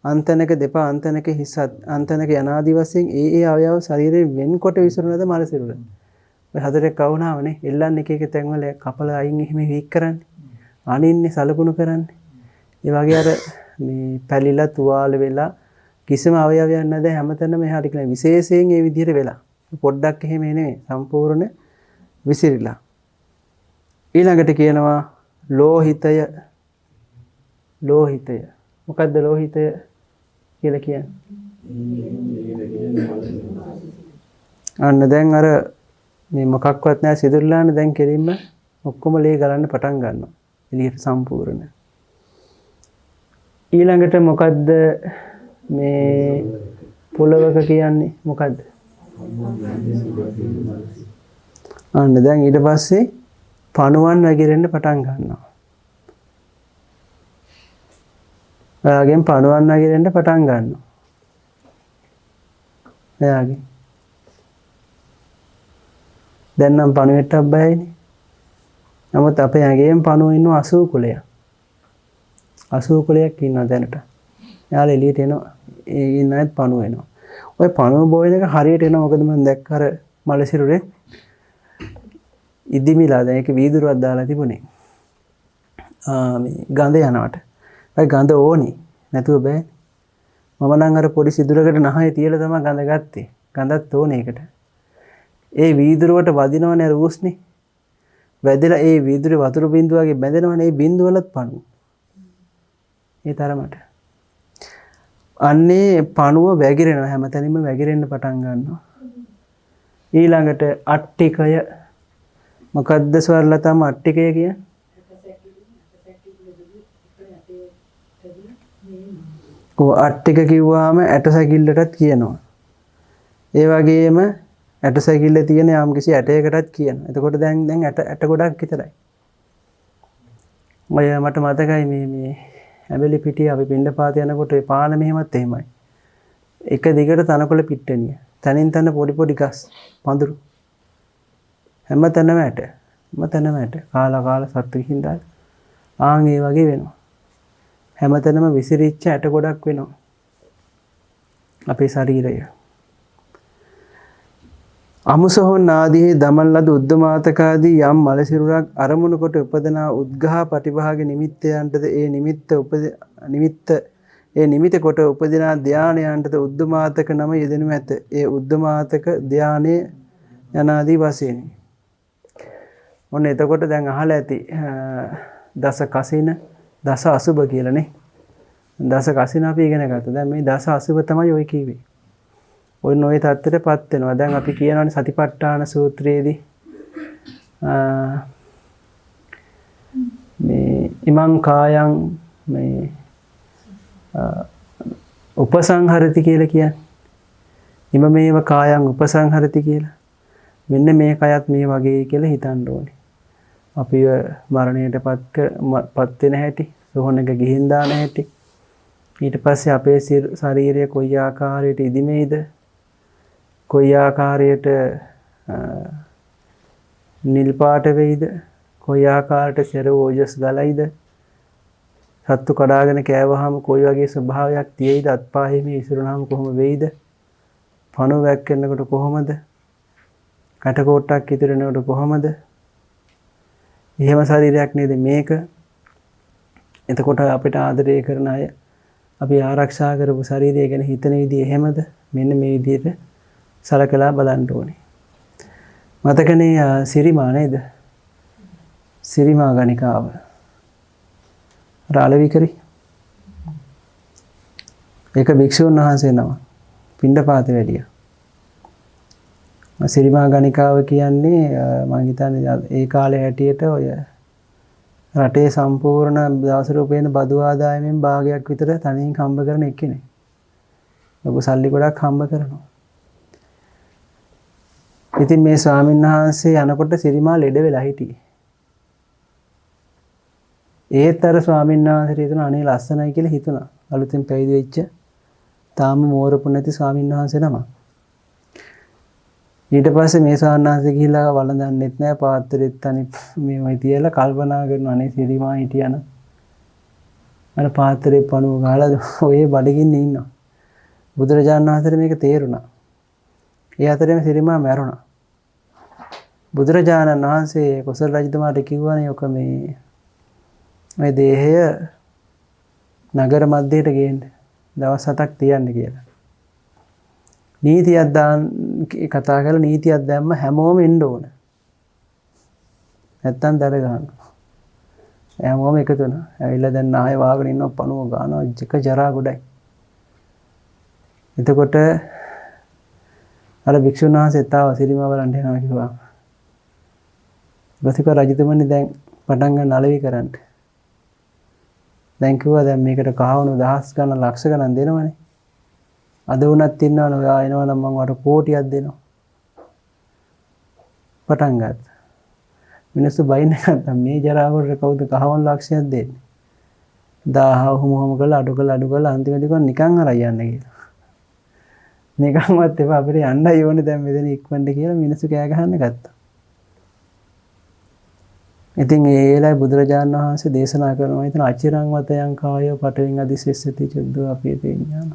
S1: අන්තනක දෙපා අන්තනක හිස් අන්තනක යනාදී වශයෙන් ඒ අවයව ශරීරයෙන් වෙන්කොට විසිරුනද මලසිරුර. ඔය හතරේ කවුනාවනේ එල්ලන්නේ එක තැන් වල කපල අයින් එහෙම වීක් කරන්නේ. අනින්නේ සලකුණු කරන්නේ. ඒ වගේ අර මේ පැලිලා තුවාල වෙලා කිසිම අවයවයක් නැද හැමතැනම එහාට කියලා විශේෂයෙන් ඒ විදිහට වෙලා. පොඩ්ඩක් එහෙම නෙමෙයි සම්පූර්ණ විසිරිලා. ඊළඟට කියනවා ලෝහිතය. මොකද්ද ලෝහිතය කියලා කියන්නේ? අන්න දැන් අර මේ මොකක්වත් නැහැ සිදුරලානේ දැන් කෙලින්ම ඔක්කොම ලේ ගලන්න පටන් ගන්නවා. එළියට සම්පූර්ණ. ඊළඟට මොකද්ද මේ පොළවක කියන්නේ මොකද්ද? අන්න දැන් ඊට පස්සේ පණුවන් වැగిරෙන්න පටන් ගන්නවා. එයාගෙන් පණුවන් වැగిරෙන්න පටන් ගන්නවා. එයාගෙන් දැන් නම් පණුවෙට්ටක් බයයිනේ. නමුත් අපේ ඇඟේම පණුව ඉන්නවා 80 කුලයක්. 80 කුලයක් ඉන්නවා දැනට. එයාලා එළියට එනවා. ඒ ඉන්න අයත් පණුව එනවා. ඔය පණුව බෝයන එක හරියට එනවා. මොකද මම දැක්ක අර මලසිරුරේ ඉදිමිලා දැන් ඒක වීදුරුවක් දාලා තිබුණේ. මේ ගඳ යනවට. ඒ ගඳ ඕනි. නැතුව බෑ. මම නම් අර පොඩි සිදුරකට නහය තියලා තමයි ගඳ ගත්තේ. ගඳත් ඕනේ ඒකට. ඒ වීදුරුවට වදිනවනේ අර උස්නේ. වැදලා ඒ වීදුරේ වතුර බින්දුවගේ බැඳෙනවනේ ඒ බින්දුවලත් පණුව. ඒ තරමට. අන්නේ පණුව වැగిරෙනවා හැමතැනින්ම වැగిරෙන්න පටන් ගන්නවා. ඊළඟට අට්ටිකය. මොකද්ද ස්වර්ලතම අට්ටිකය කියන්නේ? අට්ටික කිව්වාම ඇටසැකිල්ලටත් කියනවා. ඒ වගේම ඇටසැකිල්ලේ තියෙන යම්කිසි ඇටයකටත් කියනවා. එතකොට දැන් ඇට ගොඩක් විතරයි. මට මතකයි මේ ඇබෙලි පිටිය අපි පින්ඩපාත යනකොට ඒ පාන මෙහෙමත් එහෙමයි. එක දිගට තනකොළ පිට්ටනිය. තනින් තන පොඩි ගස් පඳුරු. හැමතැනම ඇට. කාලා සත්තු ගිහින් දාලා. ආන් ඒ වගේ වෙනවා. හැමතැනම විසිරිච්ච ඇට ගොඩක් වෙනවා. අපේ ශරීරය. අමුසොහොන් ආදී දමන ලද උද්දමාතකාදී යම් මලසිරුරක් අරමුණු කොට උපදනා උද්ඝහ පටිභාග නිමිත්තයන්ටද ඒ නිමිත කොට උපදිනා ධානයන්ටද උද්දමාතක නම යෙදෙනු ඇත. ඒ උද්දමාතක ධානය යනාදී වශයෙන්. ඔන්න එතකොට දැන් අහලා ඇති දස කසින දස අසුබ කියලානේ. දස කසින අපි ඉගෙන ගත්තා. දැන් මේ දස අසුබ තමයි ඔය කිව්වේ. ඔන්න ඔය தත්ත්වයටපත් වෙනවා. දැන් අපි කියනවානේ සතිපට්ඨාන සූත්‍රයේදී මේ ඉමං කායං මේ උපසංහරති කියලා කියන්නේ. ඉම මේව කායං උපසංහරති කියලා. මෙන්න මේ කයත් මේ වගේ කියලා හිතන්න ඕනේ. අපිව මරණයටපත් වෙන හැටි, සෝහනක ගිහින් දාන හැටි. ඊට පස්සේ අපේ ශරීරය කොයි ආකාරයට ඉදිමේද? කොයි ආකාරයට නිල් පාට වෙයිද? කොයි ආකාරයට සෙර ඕජස් ගලයිද? සත්තු කඩාගෙන කෑවහම කොයි වගේ ස්වභාවයක් තියෙයිද? අත්පාහේ මේ ඉසුරුනහම කොහොම වෙයිද? පණු වැක්කෙනකොට කොහොමද? කටකොට්ටක් ඉදිරියනකොට කොහොමද? එහෙම ශරීරයක් නේද මේක? එතකොට අපිට ආදරය කරන අය අපි ආරක්ෂා කරපු ශරීරය ගැන හිතන විදිහ එහෙමද? මෙන්න මේ විදිහට සලකලා බලන්න ඕනේ. මතකනේ සිරිමා නේද? සිරිමා ගණිකාව. රාලවිකරි. ඒක භික්ෂුන් වහන්සේ නම. පිණ්ඩපාතේ වැඩියා. සිරිමා ගණිකාව කියන්නේ මම හිතන්නේ ඒ කාලේ හැටියට ඔය රටේ සම්පූර්ණ දවසට උපයන බදු ආදායමෙන් භාගයක් විතර තනියෙන් හම්බ කරන එක්කෙනෙක්. ලොකු සල්ලි ගොඩක් හම්බ කරනවා. ඉතින් මේ ස්වාමීන් වහන්සේ යනකොට සිරිමා ලෙඩ වෙලා හිටියේ. ඒත් අර ස්වාමීන් වහන්සේට හිතුණා අනේ ලස්සනයි කියලා හිතුණා. අලුතෙන් පැවිදි වෙච්ච තාම මෝරපු නැති ස්වාමීන් වහන්සේ නම. ඊට පස්සේ මේ ස්වාමීන් වහන්සේ ගිහිල්ලා වළඳන්නෙත් නෑ පාත්‍රෙත් අනිත් මේවයි තියලා කල්පනා කරනවා අනේ සිරිමා හිටියන. අර පාත්‍රේ පණුව ගහලා ඔය බඩගින්න ඉන්නවා. බුදුරජාණන් වහන්සේට මේක තේරුණා. ඒ අතරේම සිරිමා මැරුණා. බුදුරජාණන් වහන්සේ කොසල් රජතුමාට කිව්වනේ ඔක මේ දේහය නගර මැදයට ගේන්න දවස් 7ක් තියන්න කියලා. නීතියක් දාන්න කතා කරලා නීතියක් දැම්ම හැමෝම එන්න ඕන. නැත්තම් දඩ ගන්නවා. හැමෝම එකතු වෙනවා. ඇවිල්ලා දැන් ආයෙ වාගෙන ඉන්නව පණුව ගන්නවා එක ජරා ගොඩයි. එතකොට අර භික්ෂුන් වහන්සේ තාව සිරිමා බලන්න යනවා කිව්වා. ගතික රජතුමනි දැන් පටන් ගන්න අලෙවි කරන්න. දැන් කිව්වා දැන් මේකට කහවණු දහස් ගණන් ලක්ෂ ගණන් දෙනවනේ. අද වුණත් ඉන්නවනේ ඔයා එනවනම් මම වට කෝටියක් දෙනවා. පටන් ගත්තා. මිනිස්සු බයින්න ගත්තා මේ ජරාවකට කවුද කහවණු ලක්ෂයක් දෙන්නේ. 1000 හුමුහම කරලා අඩු කරලා අන්තිමට කිව්වා නිකන් අරයි යන්න කියලා. නිකන්වත් එපා අපිට යන්නයි ඕනේ දැන් මෙතන ඉක්මනට කියලා මිනිස්සු කෑ ගහන්න ගත්තා. ඉතින් ඒ වෙලාවේ බුදුරජාණන් වහන්සේ දේශනා කරනවා ඉතින් අචිරං වතයන් කායෝ පටවින් අදිසෙස්සති චුද්ධෝ අපේතේ ඥාන.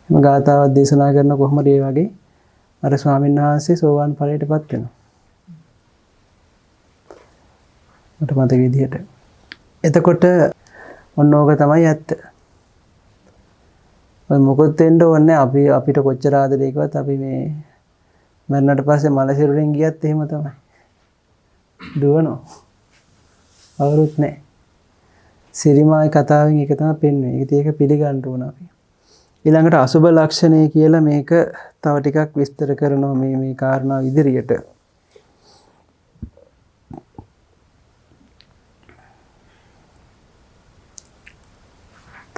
S1: මේ ගාථාවක් දේශනා කරන කොහොමද ඒ වගේ අර ස්වාමීන් වහන්සේ සෝවාන් ඵලයටපත් වෙනවා. මට මතක විදිහට. එතකොට ඔන්න ඕක තමයි ඇත්ත. ඔය මොකොත් වෙන්න ඕනේ අපිට කොච්චර ආදරේ කිව්වත් අපි මේ මරණට පස්සේ මල සිරුරෙන් ගියත් එහෙම තමයි. දුවනවා. අවුරුත් නැහැ. සිරිමායි කතාවෙන් එක තමයි පෙන්වන්නේ. ඒක පිළිගන්න ඕන අපි. ඊළඟට අසුබ ලක්ෂණය කියලා මේක තව ටිකක් විස්තර කරනවා මේ කාරණා ඉදිරියට.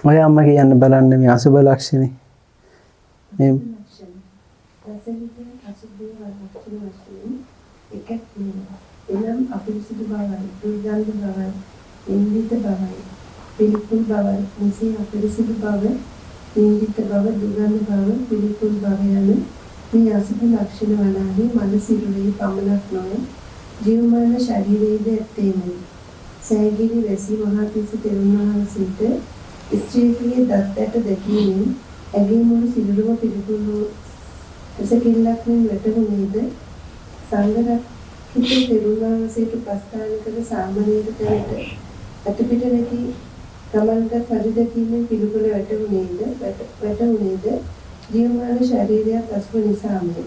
S1: ඔය අම්මා කියන්න බලන්න මේ අසුබ ලක්ෂණේ. මේ
S9: එනම් අපිරිසිදු බවයි, දුර්ගන්ධ බවයි, නින්දිත බවයි, පිළිකුල් බවයි, නිසි අපිරිසිදු බව, නින්දිත බව, දුර්ගන්ධ බව, පිළිකුල් බව යන මේ අසුබ ලක්ෂණ වලදී මනසිරුවේ පමණක් නොවේ ජීවමාන ශරීරයේද ඇත්තේමයි. සෑගිරි වැසි මහතිස්ස තෙරුන් වහන්සේට ස්ත්‍රීගේ දත්තට දැකීමෙන් ඇගේ මුළු සිරුරම පිළිකුල් ඇසකිල්ලක් මෙන් වැටුණේද සංඝරක්ෂිත තෙරුණාසේට ප්‍රස්ථාන කළ සාමණේර තැනට අතපිට නැති ගමන්ගත් පරිදකීමෙන් පිළිකුල වැටුණේද ජීවමාන ශරීරයක් අසුබ නිසාමයි.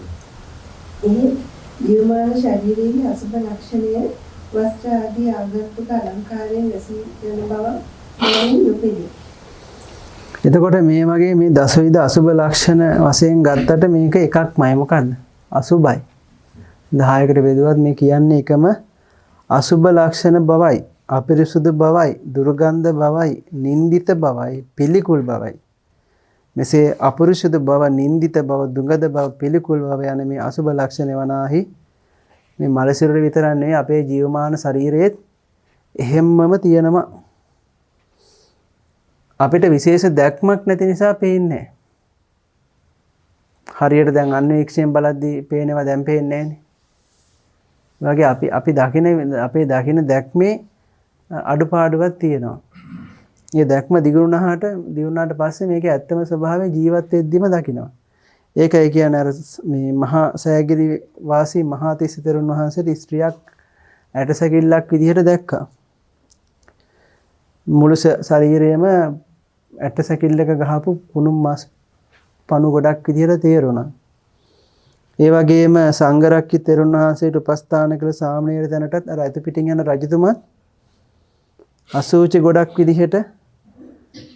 S9: ඒ ජීවමාන ශරීරයේ අසුබ ලක්ෂණය වස්ත්‍ර ආදී ආගන්තුක අලංකාරයෙන් වැසී යන බව මනින් නොපෙනේ.
S1: එතකොට මේ වගේ මේ දසවිධ අසුබ ලක්ෂණ වශයෙන් ගත්තට මේක එකක්මයි. මොකද්ද? අසුබයි. 10කට බෙදුවත් මේ කියන්නේ එකම අසුබ ලක්ෂණ බවයි, අපිරිසුදු බවයි, දුර්ගන්ධ බවයි, නින්දිත බවයි, පිළිකුල් බවයි. මෙසේ අපරිසුදු බව, නින්දිත බව, දුඟද බව, පිළිකුල් බව යන මේ අසුබ ලක්ෂණ වනාහි මේ මල සිරුර විතරක් නෙවෙයි අපේ ජීවමාන ශරීරයේත් එහෙම්මම තියෙනවා. අපිට විශේෂ දැක්මක් නැති නිසා පේන්නේ නැහැ. හරියට දැන් අන්වීක්ෂයෙන් බලද්දී පේනවා දැන් පේන්නේ නැහැනේ. ඒ වගේ අපි අපේ දකින දැක්මේ අඩුපාඩුවක් තියෙනවා. මේ දැක්ම දියුණුවාට පස්සේ මේකේ ඇත්තම ස්වභාවය ජීවත් වෙද්දිම දකිනවා. ඒකයි කියන්නේ අර මේ මහා සෑගිරි වාසී මහා තිස්ස තෙරුන් වහන්සේට ස්ත්‍රියක් ඇටසැකිල්ලක් විදිහට දැක්කා. මුළු ශරීරයේම ඇටසැකිල්ලක ගහපු කුණුම් මස් පණු ගොඩක් විදිහට තේරුණා. ඒ වගේම සංඝරක්ෂිත තෙරුන් වහන්සේට උපස්ථාන කළ සාමණේර තැනටත් අර අත පිටින් යන රජතුමත් අසූචි ගොඩක් විදිහට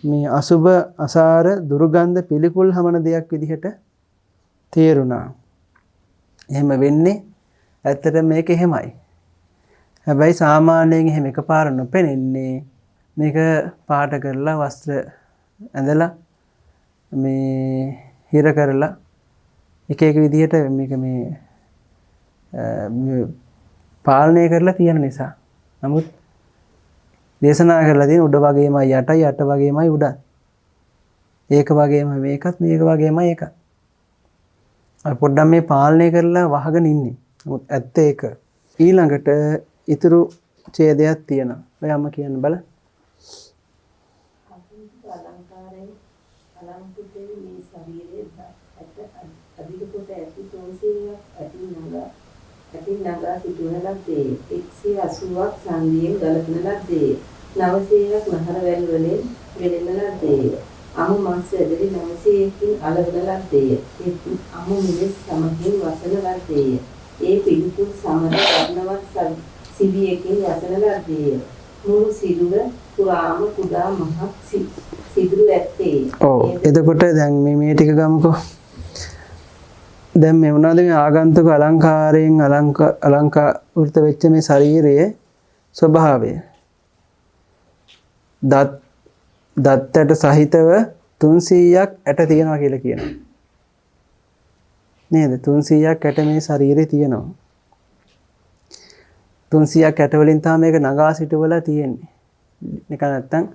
S1: මේ අසුබ අසාර දුර්ගන්ධ පිළිකුල් හමන දෙයක් විදිහට තේරුණා. එහෙම වෙන්නේ ඇත්තට මේක එහෙමයි. හැබැයි සාමාන්‍යයෙන් එහෙම එකපාර නොපෙනෙන්නේ. මේක පාට කරලා වස්ත්‍ර ඇඳලා මේ හිර කරලා එක එක විදිහට මේක මේ පාලනය කරලා තියෙන නිසා. නමුත් දේශනා කරලා තියෙන උඩ වගේමයි යටයි යට වගේමයි උඩත්. ඒක වගේම මේකත් මේක වගේමයි ඒකත්. අර පොඩ්ඩක් මේ පාලනය කරලා වහගෙන ඉන්නේ. නමුත් ඇත්ත ඒක. ඊළඟට ඊතුරු ඡේදයක් තියෙනවා. ඔයම කියන්න බලන්න.
S4: අලංකృతේ මේ ශරීරයේ අධික කොට ඇති තෝසියක් ඇති නගා සිදුවන ලද්දේ 180ක් සංදියෙන් ගලපන ලද්දේ 900ක් නහර වැල් වලින් වෙලෙන ලද්දේ අමු මාස ඇදලි 900කින් අලවන ලද්දේ අමු මිනිස් සමගින් වසන ලද්දේ ඒ පිළිතුරු සමර වර්ණවත් සිවියකින් වසන ලද්දේ මුළු සිරුර පුරාම කුඩා මහත් සිදුරු ඇත්තේ.
S1: ඔව් එතකොට දැන් මේ ටික ගමුකෝ. දැන් මේ මොනවාද මේ ආගන්තුක අලංකාරයෙන් අලංකාරෘත වෙච්ච මේ ශරීරයේ ස්වභාවය. දත්තට සහිතව 300ක් ඇට තියෙනවා කියලා කියනවා. නේද? 300ක් ඇට මේ ශරීරේ තියෙනවා. 300ක් ඇට වලින් තමයි මේක නගා සිටවලා තියෙන්නේ. නිකන් නැත්තම්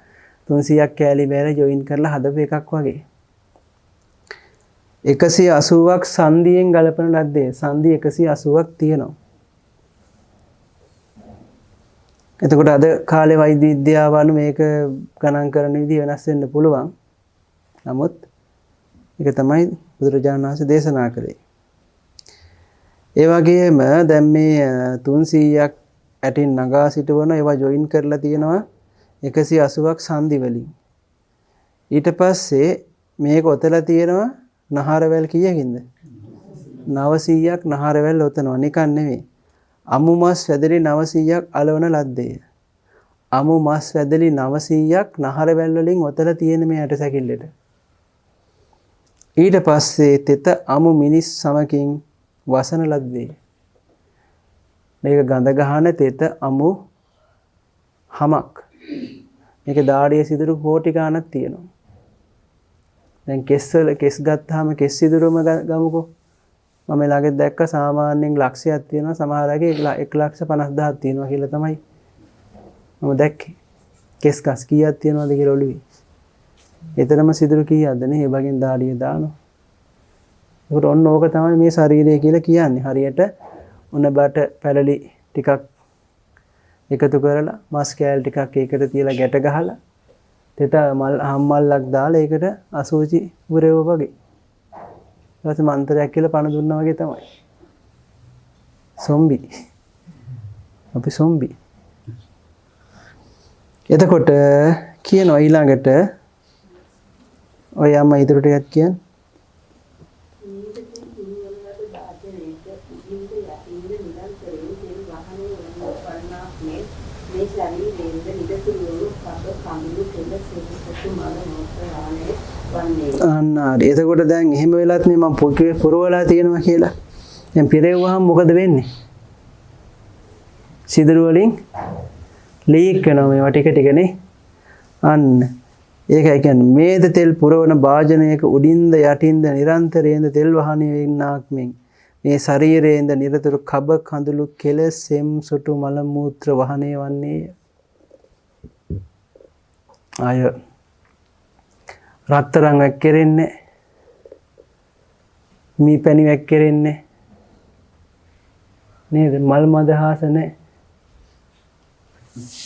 S1: 300ක් කෑලි බෑර ජොයින් කරලා හදපු එකක් වගේ. 180ක් සංදියෙන් ගලපන ලද්දේ. සංදි 180ක් තියෙනවා. එතකොට අද කාලේ වෛද්‍ය විද්‍යාව අනුව මේක ගණන් කරන විදිහ වෙනස් වෙන්න පුළුවන්. නමුත් ඒක තමයි බුදුරජාණන් වහන්සේ දේශනා කළේ. ඒ වගේම දැන් මේ 300ක් ඇටින් නගා සිටවන ඒවා ජොයින් කරලා තියෙනවා 180ක් සංදි වලින්. ඊට පස්සේ මේක ඔතලා තියෙනවා නහරවැල් කීයකින්ද? 900ක් නහරවැල් ඔතනවා. නිකන් නෙමෙයි. අමු මස් වැදලි 900ක් අලවන ලද්දේ. අමු මස් වැදලි 900ක් නහරවැල් වලින් ඔතලා තියෙන මේ ඇට සැකිල්ලට. ඊට පස්සේ තෙත අමු මිනිස් සමකින් වසන ලද්දේ. මේක ගඳ ගහන තෙත අමු හමක්. මේක දාඩිය සිදුරු කෝටි ගණක් තියෙනවා. දැන් කෙස් ගත්තාම කෙස් සිදුරුම ගමුකෝ. මම ළඟදී දැක්ක සාමාන්‍යයෙන් ලක්ෂයක් තියෙනවා, සමහරගේ 1,50,000ක් තියෙනවා කියලා තමයි මම දැක්කේ. කෙස් ගස් කීයක් තියෙනවද කියලා ඔළුවේ. එතරම් සිදුරු කීයක්ද නේ? ඒ වගේ දාඩිය දානවා. ඒකට ඔන්න ඕක තමයි මේ ශරීරය කියලා කියන්නේ. හරියට උණ බට පැලලි ටිකක් එකතු කරලා මස් කෑල් ටිකක් ඒකට තියලා ගැට ගහලා තෙත මල් හම්මල්ලක් දාලා ඒකට අසුචි උරේව වගේ. ඊට පස්සේ මන්ත්‍රයක් කියලා පණ දුන්නා වගේ තමයි. සොම්බි. අපි සොම්බි. එතකොට කියනවා ඊළඟට ඔය අම්මා ඉදිරි ටිකක් කියන්න. අන්න එතකොට දැන් එහෙම වෙලත් නේ මම පොකේ පුරවලා තියෙනවා කියලා. දැන් පිරෙව්වහම මොකද වෙන්නේ? සිදුරු වලින් ලීක් වෙනවා මේවා ටික ටිකනේ. අන්න ඒකයි කියන්නේ මේද තෙල් පුරවන භාජනයක උඩින්ද යටින්ද නිරන්තරයෙන්ද තෙල් වහණේ වෙන්නාක් මෙන් මේ ශරීරයෙන්ද නිරතුරු කබ කඳුළු කෙලෙස් සෙම් සොටු මල මූත්‍ර වහණේ වන්නේ. ආය රත්තරන් වැක්කිරෙන්නේ මී පැණි වැක්කිරෙන්නේ නේද? මල් මද හාසනේ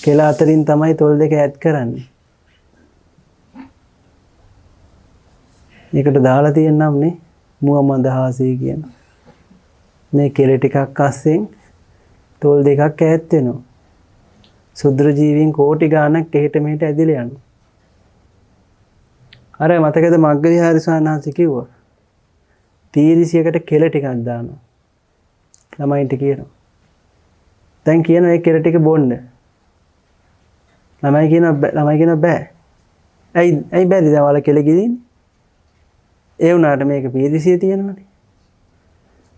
S1: කෙල අතරින් තමයි තොල් දෙක ඇඩ් කරන්නේ. ඒකට දාලා තියෙනම් නේ මුව මද හාසී කියන මේ කෙල ටිකක් අස්සෙන් තොල් දෙකක් ඈත් වෙනවා. සුද්‍ර ජීවීන් කෝටි ගාණක් එහෙට මෙහෙට ඇදිලා යනවා. අර මතකද මග්ගවිහාරි ස්වාමීන් කිව්වා තීරිසියකට කෙල ටිකක් දානවා. ළමයින්ට කියනවා. දැන් කියනවා ඒ කෙල ටික බොන්න. ළමයි කියනවා බෑ. ඇයි බැරි දැන් ඔයාලා කෙල ගිදින්නේ? ඒ වුණාට මේක පීරිසිය තියෙනවනේ.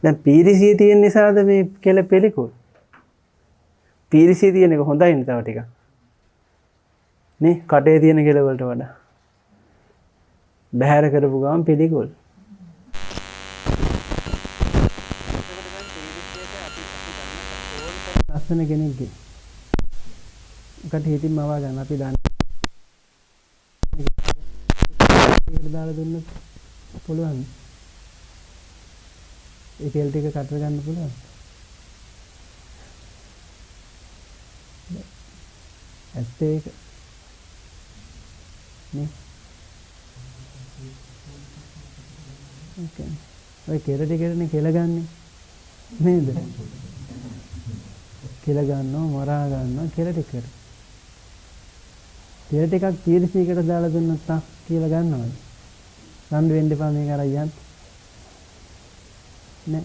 S1: දැන් පීරිසිය තියෙන නිසාද මේ කෙල පෙලිකුල්? පීරිසිය තියෙන එක හොඳයි නේ තව ටිකක්. නේ කටේ තියෙන කෙල වලට වඩා. බහැර කරපු ගමන් පිළිකුල්. ලස්සන කෙනෙක්ගේ. කට හිතින් මවා ගන්න අපි දන්නේ. ඒකට දාලා දුන්නොත් පුළුවන්. ඒ තෙල් ටික කටර ගන්න පුළුවන්. ඇත්ත ඒක. නේ ඔය කෙල ටිකනේ කෙල ගන්නෙ නේද? කෙල ගන්නවා මරා ගන්නවා කෙල ටිකට. කෙල ටිකක් තීරසීකට දාලා දුන්නොත් තා කියලා ගන්නවද? රණ්ඩු වෙන්න එපා මේක අරන් යන්න. නේ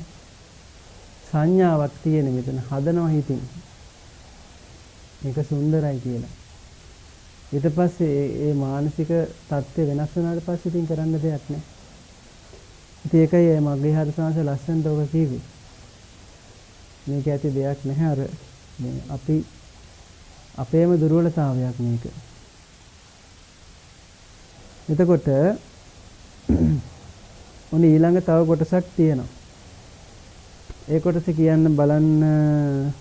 S1: සංඥාවක් තියෙන මෙතන හදනවා හිතින්. මේක සුන්දරයි කියලා. ඊට පස්සේ ඒ මානසික தත්ත්වය වෙනස් වුණාට පස්සේ ඉතින් කරන්න දෙයක් නැහැ. ඉතින් ඒකයි මගේ හරි සංස ලස්සනට ඔක කිව්වේ. මේක ඇති දෙයක් නැහැ අර මේ අපි අපේම දුර්වලතාවයක් මේක. එතකොට ඔන්න ඊළඟ තව කොටසක් තියෙනවා. ඒ කොටස කියන්න බලන්න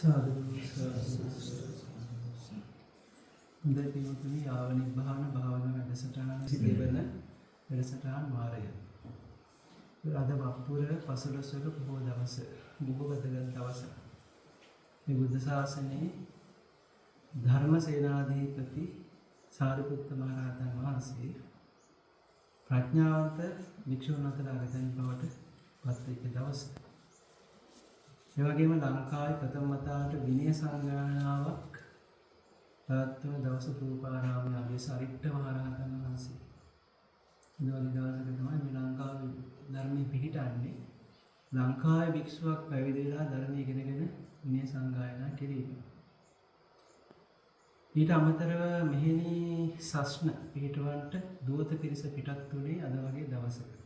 S1: සාදු හොඳයි පින්වතුනි ආවනිබ්බාන භාවනා වැඩසටහන සිදුවන වැඩසටහන් වාරය. අද වප්පුර පසළොස්වක පොහොය දවස බොහෝ වැදගත් දවසක්. මේ බුද්ධ ශාසනයේ ධර්මසේනාධිපති සාරිපුත්ත මහ රහතන් වහන්සේ ප්‍රඥාවන්ත භික්ෂුන් අතර අගතන් බවට පත් වෙච්ච දවස. ඒ වගේම ලංකාවේ ප්‍රථම වතාවට විනය සංගායනාවක් පැවැත්වුණු දවස රූපාරාමයේ අගය සරිට්ඨ මහ රහතන් වහන්සේ. ඉදවලි දවසක තමයි මේ ලංකාවේ ධර්මයේ පිහිටන්නේ. ලංකාවේ භික්ෂුවක් පැවිදි වෙලා ධර්මයේ ඉගෙනගෙන විනය සංගායනා කිරීම. ඊට අමතරව මෙහෙණි සස්න පිහිටවන්නට දූත පිරිස පිටත් වුණේ අද වගේ දවසක.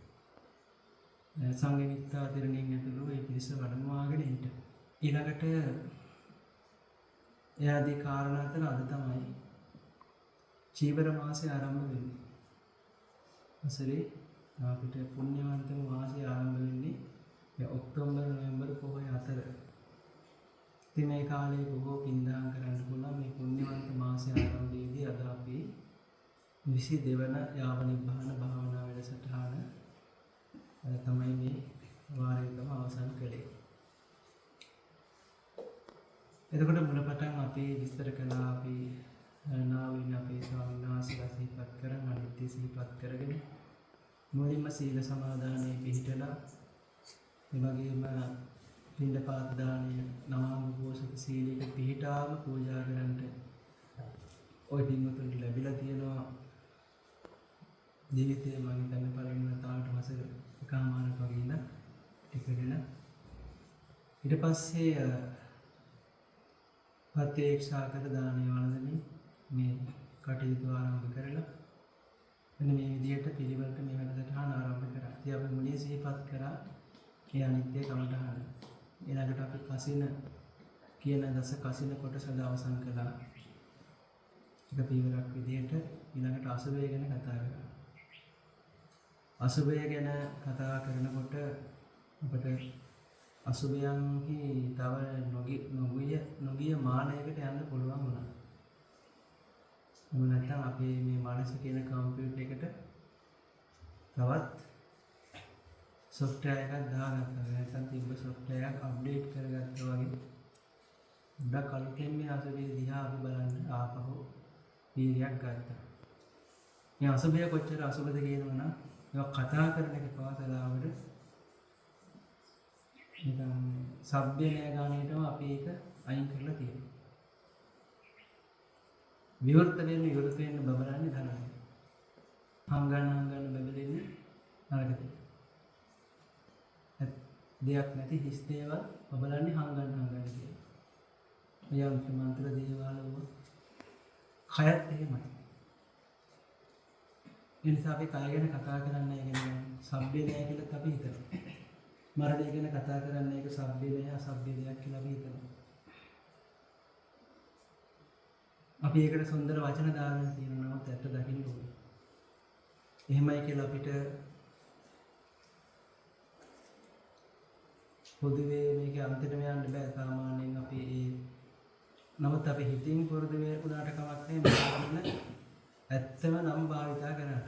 S1: සංඝමිත්තා තෙරණින් ඇතුළු ඒ පිරිස වඩමවාගෙන ඉන්න. ඊළඟට එයාදී කාරණා අතර අද තමයි චීවර මාසය ආරම්භ වෙන්නේ. වසරේ අපිට පුණ්‍යවන්තම මාසය ආරම්භ වෙන්නේ ඔක්තෝබර් නොවැම්බර් පොහොය අතර. ඉතින් මේ කාලේ බොහෝ පින්දාම් කරන්න පුළුවන් මේ පුණ්‍යවන්ත මාසය ආරම්භයේදී අද අපි 22 වන යාවනිබ්බාන භාවනා වැඩසටහන තමයි මේ වාරයේම අවසන් කළේ. එතකොට මුලපටන් අපි විස්තර කළා අපි නාවින අපේ ස්වාමීන් වහන්සේලා සිහිපත් කරන් අනිත්‍ය සිහිපත් කරගෙන මුලින්ම සීල සමාදානයේ පිහිටලා ඒ වගේම පින්ඩපාත දාණය නමාම පෝෂක සීලයක පිහිටාම පූජා කරන්නට ওই පින්වතුන්ට ලැබිලා තියෙනවා. ජීවිතේ මම හිතන්නේ පළවෙනි වතාවට වසර එකමාරක් වගේ ඉඳන් ටිකගෙන ඊට පස්සේ ප්‍රත්‍යක්ෂා කර දාණය වළඳමින් මේ කටයුතු ආරම්භ කරලා මෙන්න මේ විදිහට පිළිවෙලට මේ වැඩසටහන ආරම්භ කරා. ඉතින් අපි මුලින් සිහිපත් කරා මේ අනිත්‍ය කමඨහන. ඊළඟට අපි කසින කියන දස කසින කොටස අවසන් කළා. එක පියවරක් විදිහට ඊළඟට අසුබය ගැන කතා කරා. අසුබය ගැන කතා කරනකොට අපට අසුබයන්හි තව නොගිය මානයකට යන්න පුළුවන් වුණා. එහෙම නැත්නම් අපේ මේ මනස කියන කම්පියුටර් එකට තවත් software එකක් දාගත්තා. නැත්නම් තිබ්බ software එකක් අප්ඩේට් කරගත්තා වගේ. ගොඩක් අලුතෙන් මේ අසුබය දිහා අපි බලන්න ආපහු වීර්යයක් ගත්තා. මේ අසුබය කොච්චර අසුබද කියනවනම් ඒක කතා කරන එක පවසලාවට නිකන් සබ්බේ නෑ ගානේටම අපි ඒක අයින් කරලා තියෙනවා. විවෘත වෙන්න බබලන්නේ ධනයි. හංගන්න බබලෙන්නේ නරකයි. දෙයක් නැති හිස් දේවල් බබලන්නේ හංගන්න කියලා. යන්ත්‍ර මන්ත්‍ර දේවල් වල කයත් එහෙමයි. ඒ නිසා අපි කය ගැන කතා කරන්නේ කියන්නේ සබ්බේ නෑ කියලා අපි හිතනවා. මරණය ගැන කතා කරන්නේ ඒක සබ්බේ නෑ අසබ්බේ දෙයක් කියලා අපි හිතනවා. අපි ඒකට සුන්දර වචන දාගෙන තියෙනවා නමුත් ඇත්ත දකින්න ඕනේ. එහෙමයි කියලා අපිට පොදුවේ මේක අන්තිමට යන්න බෑ. සාමාන්‍යයෙන් අපි නමුත් අපි හිතින් පුරුදු වුණාට කමක් නැහැ මේක ඇත්තම නම් භාවිතා කරන්න.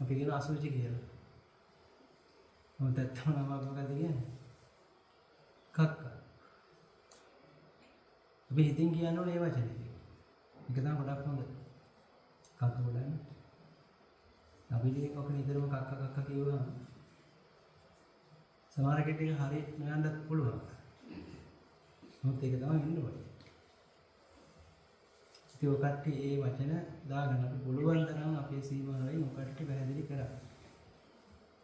S1: අපි කියන අසුචි කියලා. මොකද ඇත්තම නම මොකද කියන්නේ? කක්ක. අපි හිතින් කියන්න ඕනේ මේ වචනේ. ඒක තමයි ගොඩක් හොඳ. කක්ක ගොඩන්නේ. අපි ඉතින් ඔක නිතරම කක්ක කියවම සමහර කෙනෙක් හරි නෑන්නත් පුළුවන්. මොකද ඒක තමයි වෙන්න ඕනේ. ඒ ඔකට්ටි ඒ වචන දාගෙන අපි පුළුවන් තරම් අපේ සීමාවෙන් ඔකට්ටි පැහැදිලි කරා.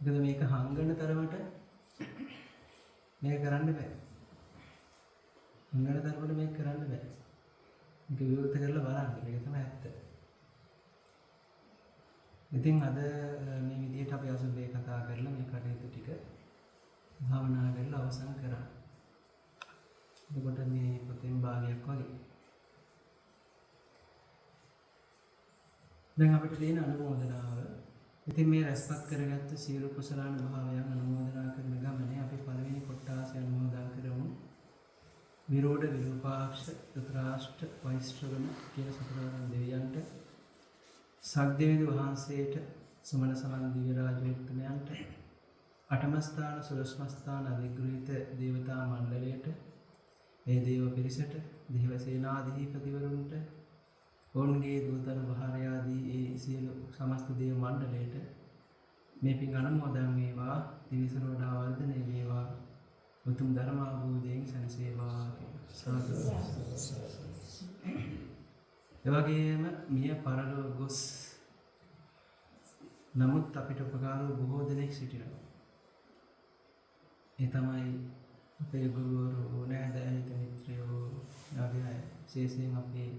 S1: මොකද මේක හංගන තරමට මේක කරන්න බෑ. හංගන තරමට මේක කරන්න බෑ. මේක විවෘත කරලා බලන්න. මේක තමයි ඇත්ත. ඉතින් අද මේ විදිහට අපි අසුබේ කතා කරලා මේ කටයුතු ටික භාවනා කරලා අවසන් කරා. එතකොට මේ පොතෙන් භාගයක් වගේ. දැන් අපිට තියෙන අනුමෝදනාව. ඉතින් මේ රැස්පත් කරගත්ත සියලු කුසලාන භාවයන් අනුමෝදනා කරන ගමනේ අපි පළවෙනි කොටාසය අනුමෝදන් කරමු. විරෝධ විරූපාක්ෂ ධෘතරාෂ්ට්‍ර වෛශ්‍රවණ කියන සතරවරන් දෙවියන්ට සක්දෙවිඳු වහන්සේට සුමන සමන් දිව්‍ය රාජෝත්තමයන්ට අටමස්ථාන සුරස්මස්ථාන අධිග්‍රහිත දේවතා මණ්ඩලයට මේ දේව පිරිසට දේව සේනාධිපතිවරුන්ට ඔවුන්ගේ දූතන භාර්යාදී ඒ සියලු සමස්ත දේව මණ්ඩලයට මේ පින් අනුමෝදන් වේවා දිවිසර වඩා වර්ධනය වේවා උතුම් ධර්ම අවබෝධයෙන් සැනසේවා සාදු. එවැගේම මිය පරලොව ගොස් නමුත් අපිට උපකාර වූ බොහෝ දෙනෙක් සිටිනවා. ඒ තමයි අපේ ගුරුවරු නෑදෑයක මිත්‍රයෝ යාගේ විශේෂයෙන් අපේ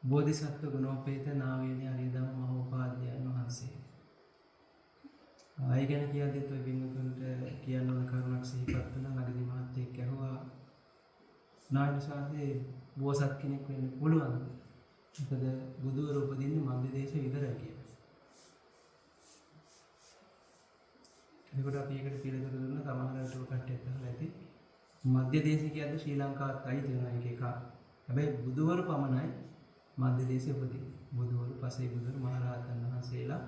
S1: බෝධිසත්ව ගුණෝපේත නාවේනේ අරියදම් මහෝපාද්‍යයන් වහන්සේ. ආය ගැන කියද්දිත් ඔය පින්වතුන්ට කියන්න ඕන කරුණක් සිහිපත් වුණා. නගදී මහත්තයෙක් ඇහුවා නායනසාවේ බෝසත් කෙනෙක් වෙන්න පුළුවන්ද? මොකද බුදුවරු උපදින්නේ මධ්‍ය දේශේ විතරයි කියලා. එතකොට අපි ඒකට පිළිතුරු දුන්න සමහරවිට ඔය කට්ටියත් අහලා ඇති. මධ්‍ය දේශේ කියන්නේ ශ්‍රී ලංකාවත් අයිති වෙන එක. හැබැයි බුදුවරු පමණයි මධ්‍ය දේශේ උපදින්නේ. බුදුවරු පසේ බුදුවරු මහරහතන් වහන්සේලා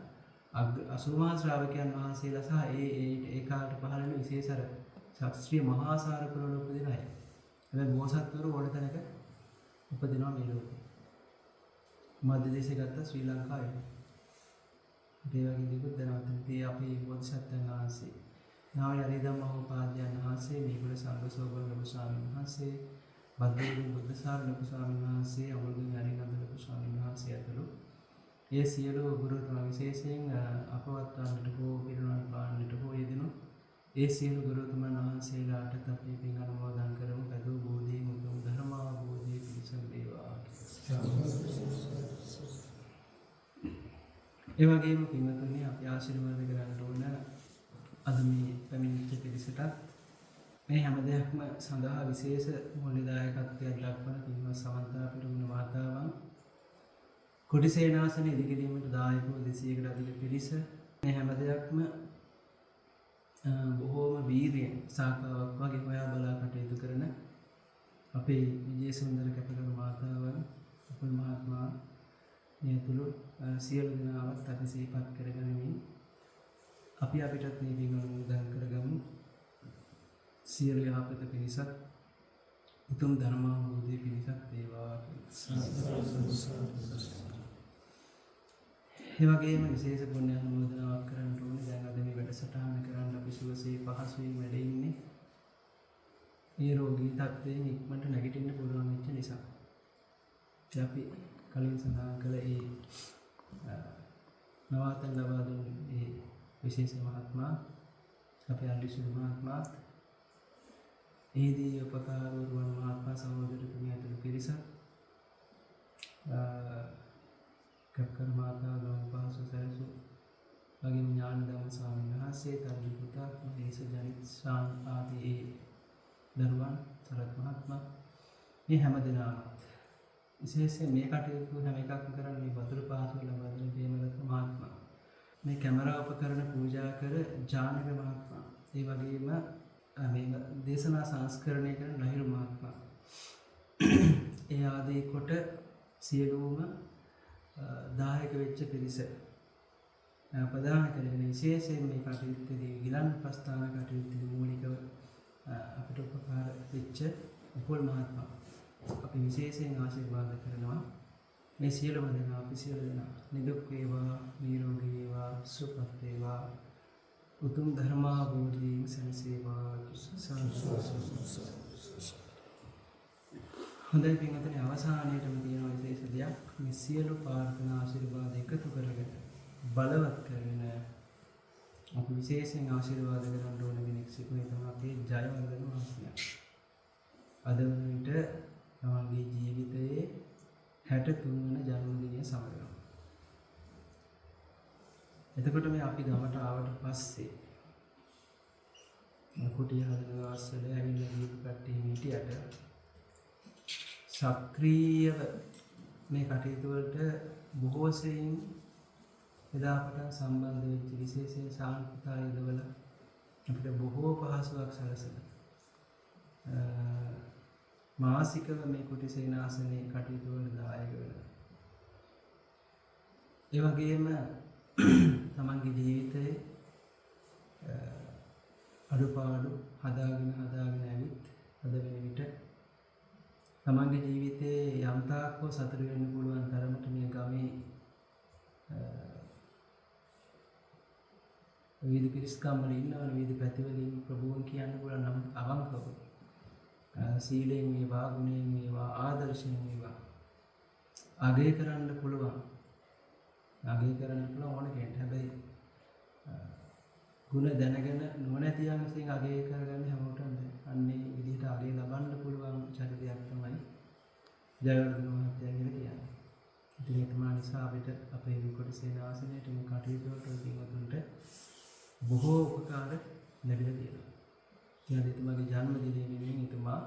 S1: 80 මහා ශ්‍රාවකයන් වහන්සේලා සහ ඒ කාලට පහළ වෙන විශේෂ ශාස්ත්‍රීය මහා සාරකුලවල උපදින අය. හැබැයි බෝසත්වරු ඕන තැනක උපදිනවා මේ ලෝකේ. මධ්‍ය දේශේ ගත්ත ශ්‍රී ලංකාවේ. ඒ වගේ දෙයක් දැනගන්න අපේ බෝධිසත්වයන් වහන්සේ නාවය අරියදම් මහෝපාද්‍යයන් වහන්සේ මේගොල්ල සංඝසෝබන ලොකු ස්වාමීන් වහන්සේ බද්දේව බුද්ධසාර ලොකු ස්වාමීන් වහන්සේ අමුළුගේ අරිනන්ද ලොකු ස්වාමීන් වහන්සේ ඇතුළු ඒ සියලු ගුරුතුමා විශේෂයෙන් අපවත් වන්නට හෝ පිරිනමන පාන්නට හෝ යෙදෙනු ඒ සියලු ගුරුතුමන් වහන්සේලාට අපි පින් අනුමෝදන් කරමු. බදෝ බෝධි මුතුම් ධර්ම අවබෝධයේ පිණිස වේවා. ඒ වගේම පින්වතුනි අපි ආශිර්වාද කරන්න ඕන අද මේ පැමිණිච්ච පිරිසට මේ හැම දෙයක්ම සඳහා විශේෂ මූල්‍යදායකත්වයක් දක්වන පින්වත් සමන්තා පිරුණ මාතාවන් කුටි සේනාසන ඉදිකිරීමට දායකව 200කට අධික පිරිස මේ හැම දෙයක්ම බොහෝම වීරියෙන් සාකාවක් වගේ හොයා බලා කටයුතු කරන අපේ විජේසුන්දර කැපකරු මාතාවන් අපේ මහත්මයා මේ තුළු සියලු දෙනාවත් අපි සිහිපත් කරගනිමින් අපි අපිටත් මේ පින් අනුමෝදන් කරගමු. සියලු යහපත පිණිසත් උතුම් ධර්මාවබෝධය පිණිසත් වේවා. ඒ වගේම විශේෂ පුණ්‍ය අනුමෝදනාවක් කරන්න ඕනේ. දැන් අද මේ වැඩසටහන කරන්න අපි සුවසේ පහසුවෙන් වැඩ ඉන්නේ. මේ රෝගී තත්ත්වයෙන් ඉක්මනට නැගිටින්න පුළුවන් වෙච්ච නිසා. අපි කලින් සඳහන් කළ ඒ නවාතන් ලබා දුන් ඒ විශේෂ මහත්මයා අපේ අලිසුදු මහත්මයාත් ඒදී උපකාර වූ මහත්මයා සහෝදරතුමිය ඇතුළු පිරිස කප්කර මාතා ගෝපාසු සරසු වගේම ඥානදම ස්වාමීන් වහන්සේ තරුණ පුතා මහේස ජනිත් ශාන් ආදී දරුවන් සරත් මහත්මයා මේ හැම දිනම විශේෂයෙන් මේ කටයුතු හැම එකක්ම කරන්නේ මේ වතුර පාසල ලබා දෙන ප්‍රේමදත්ත මහත්මයා. මේ කැමරා උපකරණ පූජා කර ජානක මහත්මයා. ඒ වගේම මේ දේශනා සංස්කරණය කරන ලහිරු මහත්මයා. ඒ ආදී කොට සියලුම දායක වෙච්ච පිරිස ප්‍රදාන කරගෙන විශේෂයෙන් මේ කටයුත්තේදී ගිලන් ප්‍රස්ථාන කටයුත්තේදී මූලිකව අපිට උපකාර වෙච්ච උපුල් මහත්මයා. අපි විශේෂයෙන් ආශිර්වාද කරනවා. මේ සියලුම දෙනා අපි සියලු දෙනා නිදුක් වේවා, නිරෝගී වේවා, සුවපත් වේවා, උතුම් ධර්මාවබෝධයෙන් සැනසේවා. හොඳයි පින්වතුනි, අවසානයේටම තියෙන විශේෂ දෙයක්. මේ සියලු ප්‍රාර්ථනා ආශිර්වාද එකතු කරගෙන බලවත් කරගෙන අපි විශේෂයෙන් ආශිර්වාද කරන්න ඕන කෙනෙක් සිටින තමයි අපේ ජයවර්ධන මහත්මයා. අද වන විට තමන්ගේ ජීවිතයේ 63 වන ජන්මදිනය සමරනවා. එතකොට මේ අපි ගමට ආවට පස්සේ කුටිය හදන දවස්වල ඇවිල්ලා දීපු කට්ටිය හිටියට සක්‍රීයව මේ කටයුතු වලට බොහෝ සෙයින් එදා පටන් සම්බන්ධ වෙච්ච විශේෂයෙන් සාන්තිතා යදවල අපිට බොහෝ පහසුවක් සැලසෙනවා. මාසිකව මේ කුටි සේනාසනේ කටයුතු වල දායක වෙනවා. ඒ වගේම තමන්ගේ ජීවිතයේ අඩුපාඩු හදාගෙන ඇවිත් අද වෙන විට තමන්ගේ ජීවිතයේ යම්තාක්ව සතුට වෙන්න පුළුවන් තරමට මේ ගමේ විවිධ පිරිස්කම් වල ඉන්නවනේ විවිධ පැතිවලින් ප්‍රභූන් කියන්න පුළුවන් නම් අවංකව සීලයෙන් වේවා ගුණයෙන් වේවා ආදර්ශයෙන් වේවා අගය කරන්න පුළුවන් ඕන කෙනෙක්. හැබැයි ගුණ දැනගෙන නොනැති යම්කින් අගය කරගන්න හැමෝටම අන්නේ විදිහට අගය ලබන්න පුළුවන් චරිතයක් තමයි ජයවර්ධන මහත්තයා කියලා කියන්නේ. ඉතින් ඒ තමයි නිසා අපිට අපේ විකොට සේනාසනයේ මේ කටයුතු වලට පින්වතුන්ට බොහෝ උපකාර ලැබිලා තියෙනවා. ඊට එතුමාගේ ජන්මදිනය වෙනුවෙන් එතුමා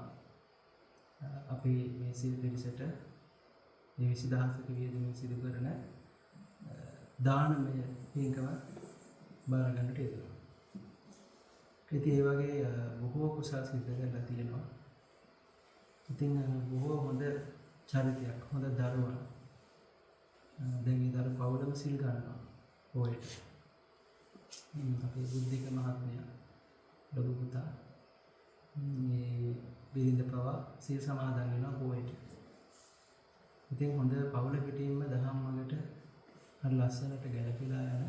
S1: අපේ මේ සිල් පිරිසට මේ 20000ක වියදමින් සිදු කරන දානමය පින්කම බාර ගන්නට යෙදුණා. ඉතින් ඒ වගේ බොහෝ කුසල් සිද්ධ කරලා තියෙනවා. ඉතින් බොහෝ හොඳ චරිතයක්, හොඳ දරුවා. දැන් මේ දරු පවුලම සිල් ගන්නවා. පොයට. අපේ බුද්ධික මහත්මයා ලොකු පුතා මේ බිරිඳ පවා සිල් සමාදන් වෙනවා පොයට. ඉතින් හොඳ පවුල පිටින්ම දහම් මඟට හරි ලස්සනට ගැලපිලා යන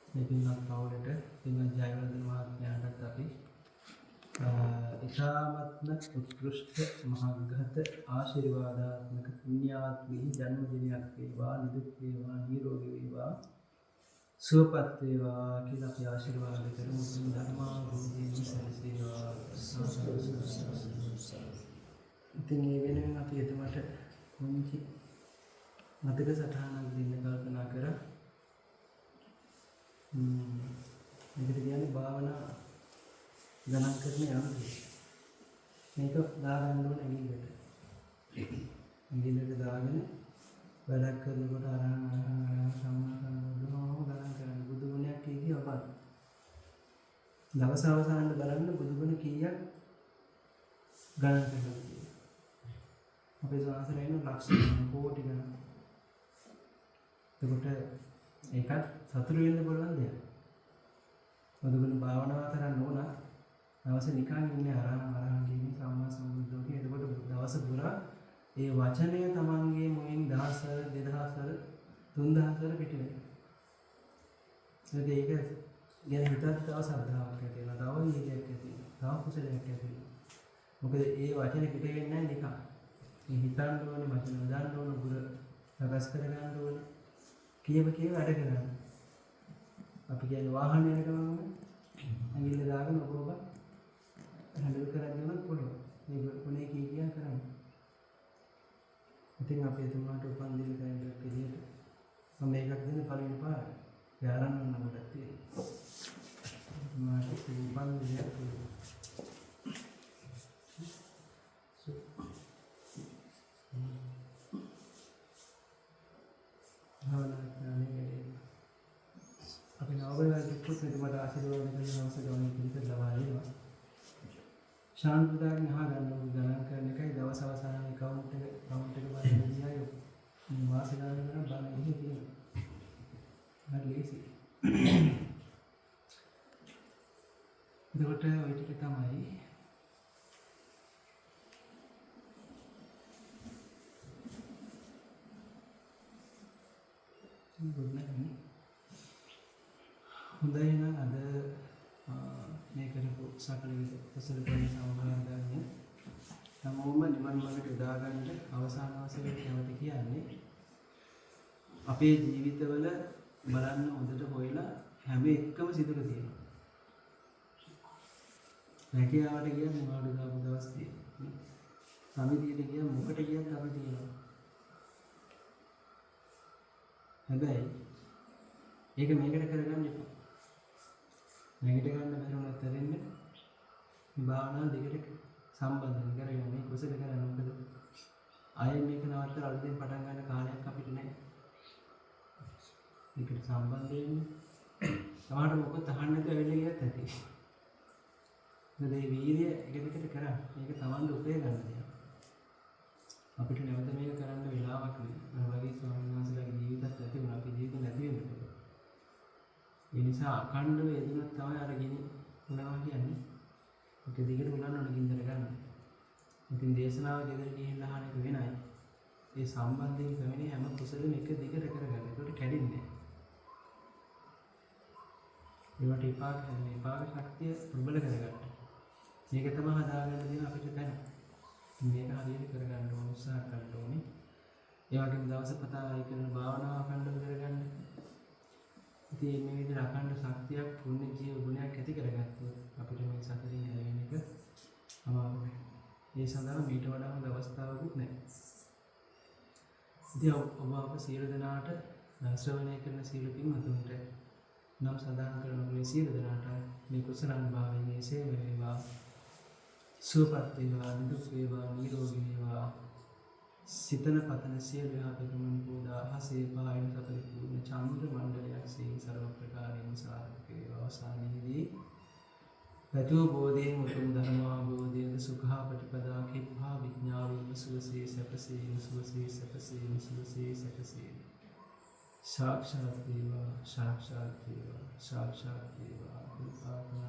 S1: මේ පින්වත් පවුලට පින්වත් ජයවර්ධන මහත්මයාට අපි ඉතාමත්ම උත්කෘෂ්ඨ මහග්ගත ආශිර්වාදාත්මක පුණ්‍යාත්මී ජන්මදිනයක් වේවා, නිදුක් වේවා, නිරෝගී වේවා, සුවපත් වේවා කියලා අපි ආශිර්වාද කරමු. ධර්මා බුද්ධින් සැලසේවා. ඉතින් මේ වෙනුවෙන් අපි එතුමට කුංචි මතක සටහනක් දෙන්න කල්පනා කරා. මේකට කියන්නේ භාවනා ගණන් කරන යන්නේ. මේක දාගන්න ඕන ඇඟිල්ලට. ඇඟිල්ලට දාගෙන වැඩක් කරනකොට අරන් සම්මා සම්බුදුම ගණන් කරන්න. බුදු ගුණයක් කීකිය ඔබත්. දවස් අවසානයේ බලන්න බුදු ගුණ කීයක් ගණන් කරනවා. අපේ සාසනයෙන් ලක්ෂ කෝටි ගණන්. එතකොට ඒකත් සතුරු වෙන්න බලන්න දෙයක්. බුදුගුණ භාවනාව කරන්න ඕන. දවස නිකන් ඉන්නේ අරහන් කියන්නේ සම්මා සම්බුද්ධෝ කියන. එතකොට දවස පුරා ඒ වචනය තමන්ගේ මුවින් 1000 2000 3000 පිට වෙනවා. ඒක ගැන හිතත් තව සද්ධාාවක් ඇති වෙනවා. තව නීතියක් ඇති වෙනවා. තව කුසලයක් ඇති වෙනවා. මොකද ඒ වචනේ පිට වෙන්නේ නැහැ නිකන්. මේ හිතන්න ඕනේ, වචන දාන්න ඕනේ, ගුර සකස් කර ගන්න ඕනේ. කියව වැඩ කරන්න. අපි කියන්නේ වාහන යන ගමන් ඇඟිල්ල දාගෙන ඔබ හැන්ඩල් කරගෙන යනත් පුළුවන්. මේ කොනේ කීකියා කරන්නේ. ඉතින් අපි එතුමාට උපන් දින කැලේ විදියට මම මේකට දෙන පළවෙනි පාර යාරන්න ඕන කොටක් තියෙනවා. මාට උපන් දිනයක් තියෙනවා. අපි නවබලවලට මෙතුමාට ආශිර්වාද කරන අවශ්‍ය ගමන පිළිපද ලබා දෙනවා. ශාන්තිදායක මහා ගණන් කරන එකයි දවස් අවසානයේ කවුන්ට් එක බලන්න ගියායෝ. මේ මාස ගණන් කරන බලන්න ඉන්නේ තියෙනවා. හරි ලේසි. එතකොට ওই ටික තමයි හොඳයි නම් අද මේ කරපු සකල විද කුසල කර්ම සමබරවන්නේ හැමෝම නිවන් මාර්ගයට යොදා ගන්නට අවසාන වශයෙන් කැමති කියන්නේ අපේ ජීවිතවල බලන්න හොඳට හොයලා හැම එකම සිදුක තියෙනවා. රැකියාවට ගියත් මොනවද දාපු දවස් තියෙනවා. සමිතියට ගියත් මොකට ගියත් අපි තියෙනවා. හැබැයි ඒක මේකට කරගන්න එපා. නැගිට ගන්න බැරි වුණත් තැරෙන්න මේ භාවනාව දෙකට සම්බන්ධ කරගෙන මේ කුසල කරන්න. මොකද ආයෙ මේක නවත්තලා අලුතෙන් පටන් ගන්න කාලයක් අපිට නැහැ. මේකට සම්බන්ධ වෙන්නේ සමහර මොකද අහන්න නැතුව ඇවිල්ලා ගියත් ඇති. මේ වීර්යය එක දිගට කරා මේක තමන්ගේ උපය ගන්න දෙයක්. අපිට නැවත මේක කරන්න වෙලාවක් නෑ. ඔය වගේ ස්වාමීන් වහන්සේලාගේ ජීවිතත් නැති වුණා. අපේ ජීවිත නැති වෙන්න පුළුවන්. ඒ නිසා අඛණ්ඩව යෙදුනොත් තමයි අර ගිනි උනවා කියන්නේ. ඒක දිගට උනන්න ඕන ගින්දර ගන්න. ඉතින් දේශනාව ගෙදර ගිහින් අහන එක වෙනයි. ඒ සම්බන්ධයෙන් කැමෙන්නේ හැම කුසලෙම එක දිගට කරගන්න. ඒකට කැඩෙන්නේ නෑ. ඒවට විපාක ශක්තිය ප්‍රබල කරගන්න. මේක තමයි හදාගන්න දෙන අපිට තැන. මේක හරියට කරගන්න ඕන උත්සාහ කරන්න ඕනේ. ඒ වගේම දවස පතා ආයි කරන භාවනාව අඛණ්ඩව කරගන්න. ඉතින් මේ විදිහට අඛණ්ඩ ශක්තියක් පුණ්‍ය ජීව ගුණයක් ඇති කරගත්තොත් අපිට මේ සතරින් ගැලවෙන එක අමාරුයි. ඒ සඳහා මීට වඩා හොඳ අවස්ථාවකුත් නැහැ. ඉතින් ඔබ අප සියලු දෙනාට ශ්‍රවණය කරන සියලු පින්වතුන්ට නම් සඳහන් කරන මේ සියලු දෙනාට මේ කුසල අනුභවයෙන් එසේ වේවා. සුවපත් වේවා, නිදුක් වේවා, නිරෝගී වේවා. සිතන පතන සියලු යහපතම පූජා හසේ පායන සපරිපූර්ණ චන්ද්‍ර මණ්ඩලයක් සේ සර්ව ප්‍රකාරයෙන් සාර්ථක වේවා. අවසානයේදී රතෝ බෝධියෙන් උතුම් ධර්මාභෝධයෙන් සුඛා ප්‍රතිපදා කිප්පා විඥාවෙන් සුවසේ සැපසේ සුවසේ සැපසේ සුවසේ සැපසේ साक्षात देवा साक्षात देवा साक्षात देवा प्रार्थना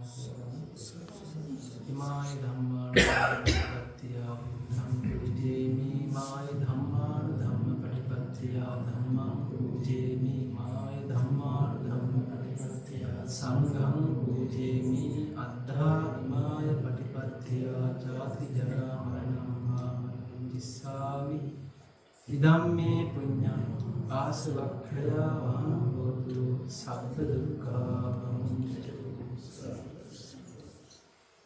S1: EMI धम्मान् पटिपत्त्या Dhamma पूजेमि my धम्मान् Dhamma पटिपत्त्या धम्मं पूजेमि my धम्मान् धम्म पटिपत्त्या संघं पूजेमि अद्धा इमाय पटिपत्त्या जाति जरा मरणं मामजिस्सामि इदं मे पुण्यं आसवक्षया वहं होतु सप्त दुःखावं च